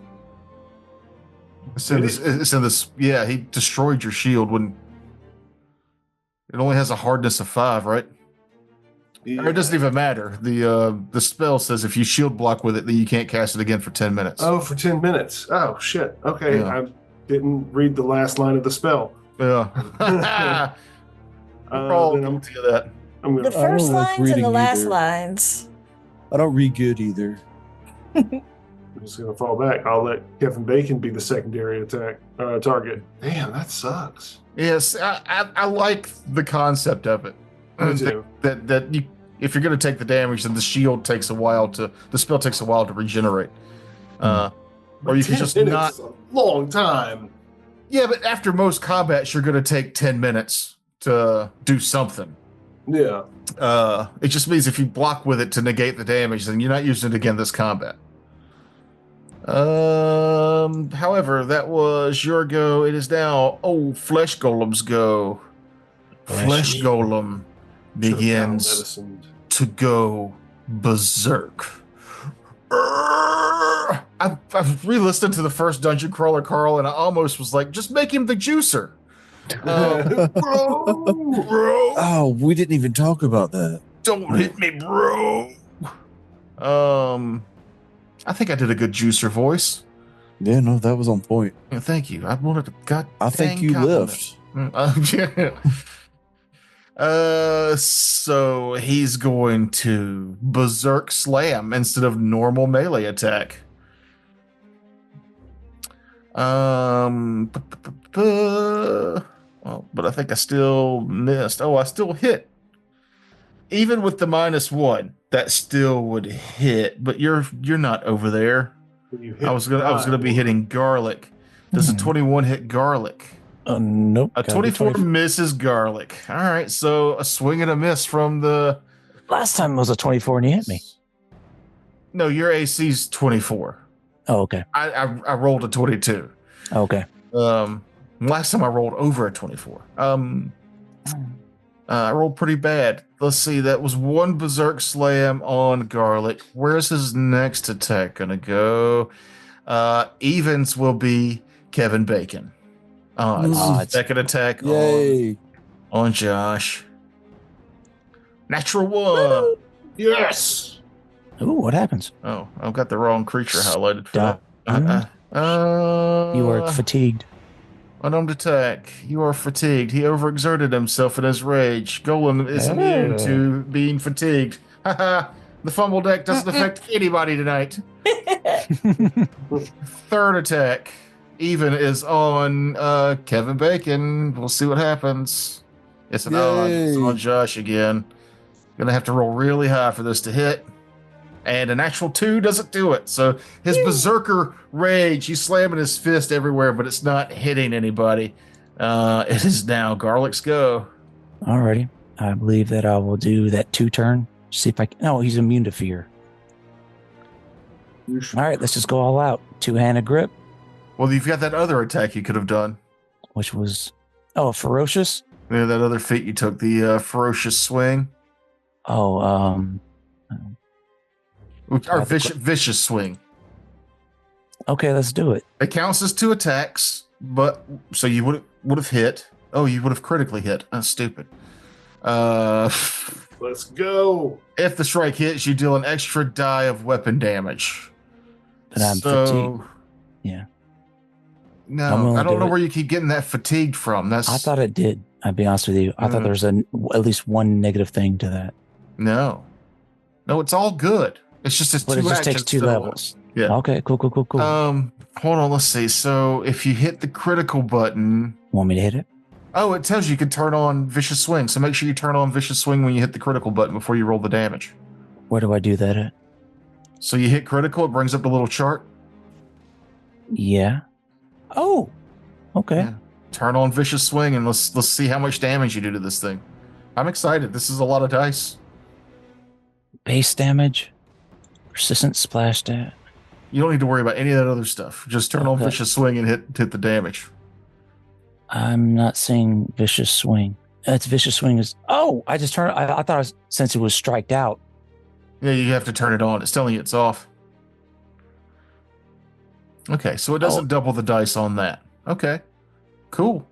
It's in this. Yeah, he destroyed your shield when it only has a hardness of 5, right? Or it doesn't even matter. The spell says if you shield block with it, then you can't cast it again for 10 minutes. Oh, for 10 minutes. Oh, shit. Okay, Yeah. I didn't read the last line of the spell. Yeah. We're all Then guilty of that. I'm The gonna, first like lines and reading the last either. lines. I don't read good either. I'm just going to fall back. I'll let Kevin Bacon be the secondary attack target. Damn, that sucks. Yes, I like the concept of it. Me too. That you, if you're going to take the damage, then the shield takes a while to the spell takes a while to regenerate. Or you can 10 just minutes not. is a long time. Yeah, but after most combats, you're going to take 10 minutes to do something. Yeah. It just means if you block with it to negate the damage, then you're not using it again this combat. However, that was your go. It is now Flesh Golem's go. Flesh Golem Should have battle begins medicine. to go berserk. I've re-listened to the first Dungeon Crawler, Carl, and I almost was like, just make him the juicer. Bro, Oh, we didn't even talk about that. don't hit me, bro. I think I did a good juicer voice. Yeah, no, that was on point. Yeah, thank you. I wanted to. God, I think dang you compliment. lift. Yeah. So he's going to berserk slam instead of normal melee attack. Well, but I think I still missed. Oh, I still hit. Even with the -1, that still would hit. But you're not over there. I was gonna be hitting garlic. Does a 21 hit garlic? Nope. A 24 misses garlic. All right, so a swing and a miss from the. Last time was a 24 and you hit me. No, your AC's 24. Oh, okay. I rolled a 22. Okay. Last time I rolled over a 24. I rolled pretty bad. Let's see. That was one berserk slam on garlic. Where's his next attack gonna go? Evens will be Kevin Bacon. It's second attack Yay. on Josh. Natural 1. Yes. Ooh, what happens? Oh, I've got the wrong creature highlighted for Stop. that. You are fatigued. Unarmed attack. You are fatigued. He overexerted himself in his rage. Golem is immune to being fatigued. Haha. The fumble deck doesn't affect anybody tonight. Third attack. Even is on Kevin Bacon. We'll see what happens. It's an odd. It's on Josh again. Gonna have to roll really high for this to hit. And an actual 2 doesn't do it. So his berserker rage, he's slamming his fist everywhere, but it's not hitting anybody. It is now Garlic's go. Alrighty. I believe that I will do that 2 turn. See if I can. No, he's immune to fear. All right, let's just go all out. 2-handed grip, Well, you've got that other attack you could have done. which was ferocious. Yeah, that other feat you took, the ferocious swing. Or vicious swing. Okay, let's do it. It counts as 2 attacks, but so you would have hit. Oh, you would have critically hit. That's stupid. Let's go. If the strike hits, you deal an extra die of weapon damage. And I'm fatigued. Yeah. No, I don't know where you keep getting that fatigued from. I thought it did. I'll be honest with you. I thought there was at least one negative thing to that. No, it's all good. It's just But it just takes 2 levels. Yeah. Okay. Cool. Hold on. Let's see. So if you hit the critical button, Want me to hit it? oh, it tells you can turn on vicious swing. So make sure you turn on vicious swing when you hit the critical button before you roll the damage. Where do I do that at? So you hit critical, it brings up the little chart. Yeah. Oh. Okay. Yeah. Turn on vicious swing and let's see how much damage you do to this thing. I'm excited. This is a lot of dice. Base damage, persistent splash stat. You don't need to worry about any of that other stuff. Just turn on vicious swing and hit the damage. I'm not seeing vicious swing. It's vicious swing is. Oh, I just turned. I thought since it was striked out. Yeah, you have to turn it on. It's telling you it's off. Okay, so it doesn't double the dice on that. Okay, cool.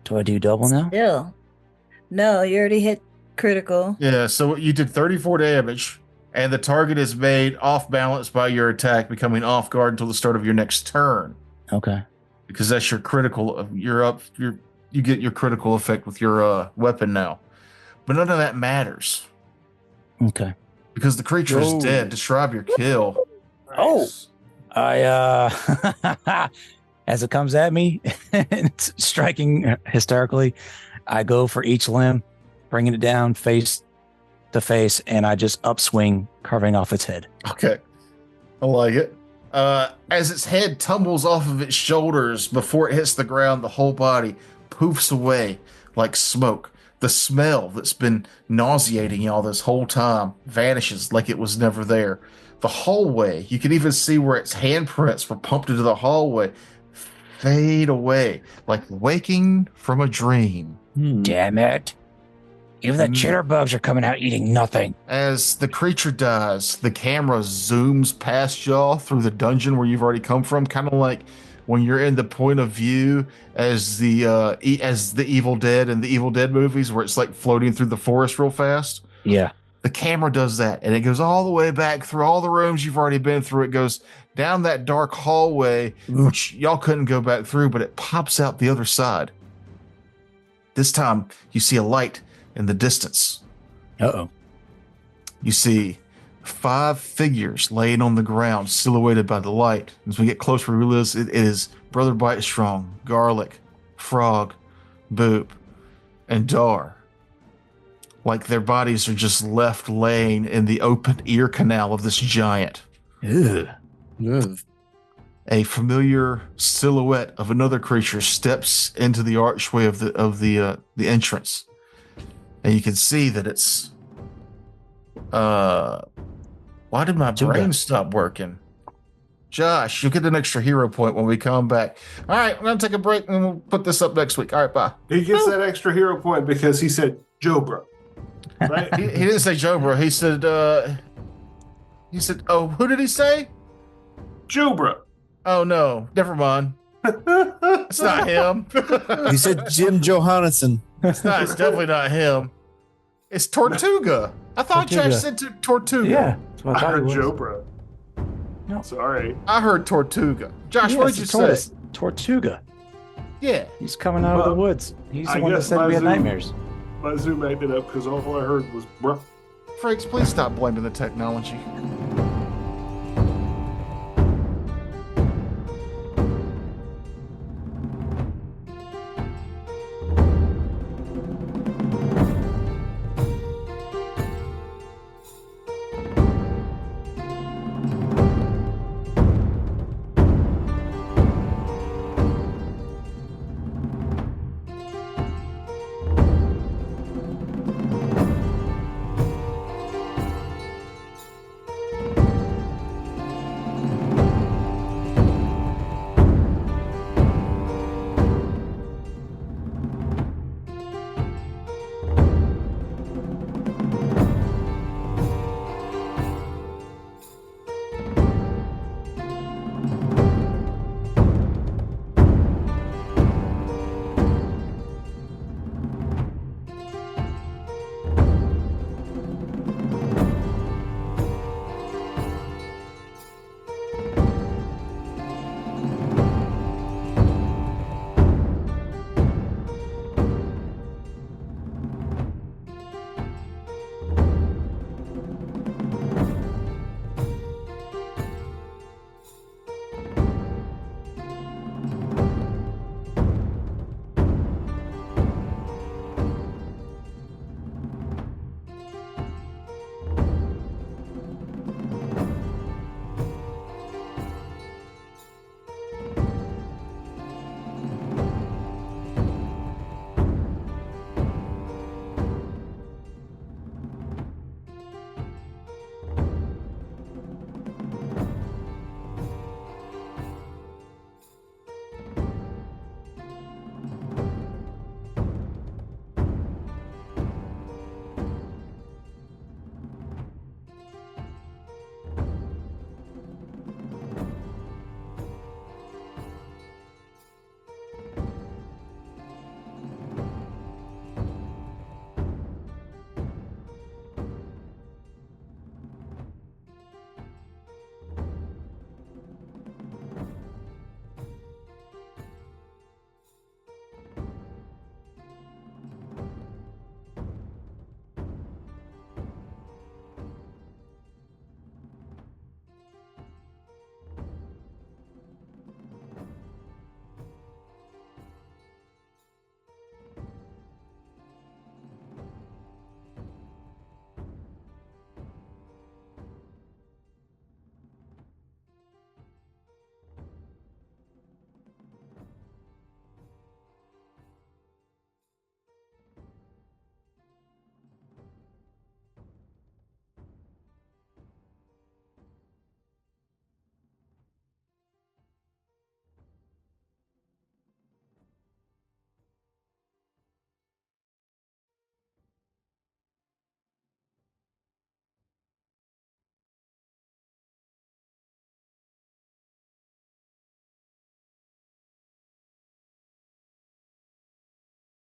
Do I do double now? Still. No, you already hit critical. Yeah, so you did 34 damage, and the target is made off balance by your attack, becoming off guard until the start of your next turn. Okay. Because that's your critical. You get your critical effect with your weapon now, but none of that matters. Okay. Because the creature is dead. Describe your kill. Nice. I as it comes at me, it's striking hysterically. I go for each limb, bringing it down face to face, and I just upswing, carving off its head. Okay, I like it. As its head tumbles off of its shoulders before it hits the ground, the whole body poofs away like smoke. The smell that's been nauseating y'all this whole time vanishes like it was never there. The hallway, you can even see where its handprints were pumped into the hallway, fade away like waking from a dream. Damn it. Even the Mm. chitterbugs are coming out eating nothing. As the creature dies, the camera zooms past y'all through the dungeon where you've already come from, kind of like when you're in the point of view as the Evil Dead and the Evil Dead movies, where it's like floating through the forest real fast. Yeah. The camera does that, and it goes all the way back through all the rooms you've already been through. It goes down that dark hallway, which y'all couldn't go back through, but it pops out the other side. This time, you see a light in the distance. Uh-oh. You see 5 figures laying on the ground, silhouetted by the light. As we get closer, we realize it is Brother Bite Strong, Garlic, Frog, Boop, and Dar. Like their bodies are just left laying in the open ear canal of this giant. Ew. Ugh. A familiar silhouette of another creature steps into the archway of the entrance, and you can see that it's. Why did my brain stop working? Josh, you'll get an extra hero point when we come back. All right, I'm gonna take a break and we'll put this up next week. All right, bye. He gets that extra hero point because he said Jobra. Right? He didn't say Joe, bro. He said. Oh, who did he say? Jobra. Oh no, never mind. It's not him. He said Jim Johannesson. It's definitely not him. It's Tortuga. I thought Tortuga. Josh said Tortuga. Yeah. That's what I I thought heard it was. Jobra. No. Sorry. I heard Tortuga. Josh, Yes, what did you it's Tor- say? Tortuga. Yeah. He's coming out of the woods. He's the I one that guess said we had my Zoom- nightmares. My Zoom acted up because all I heard was bruh. Frakes, please stop blaming the technology.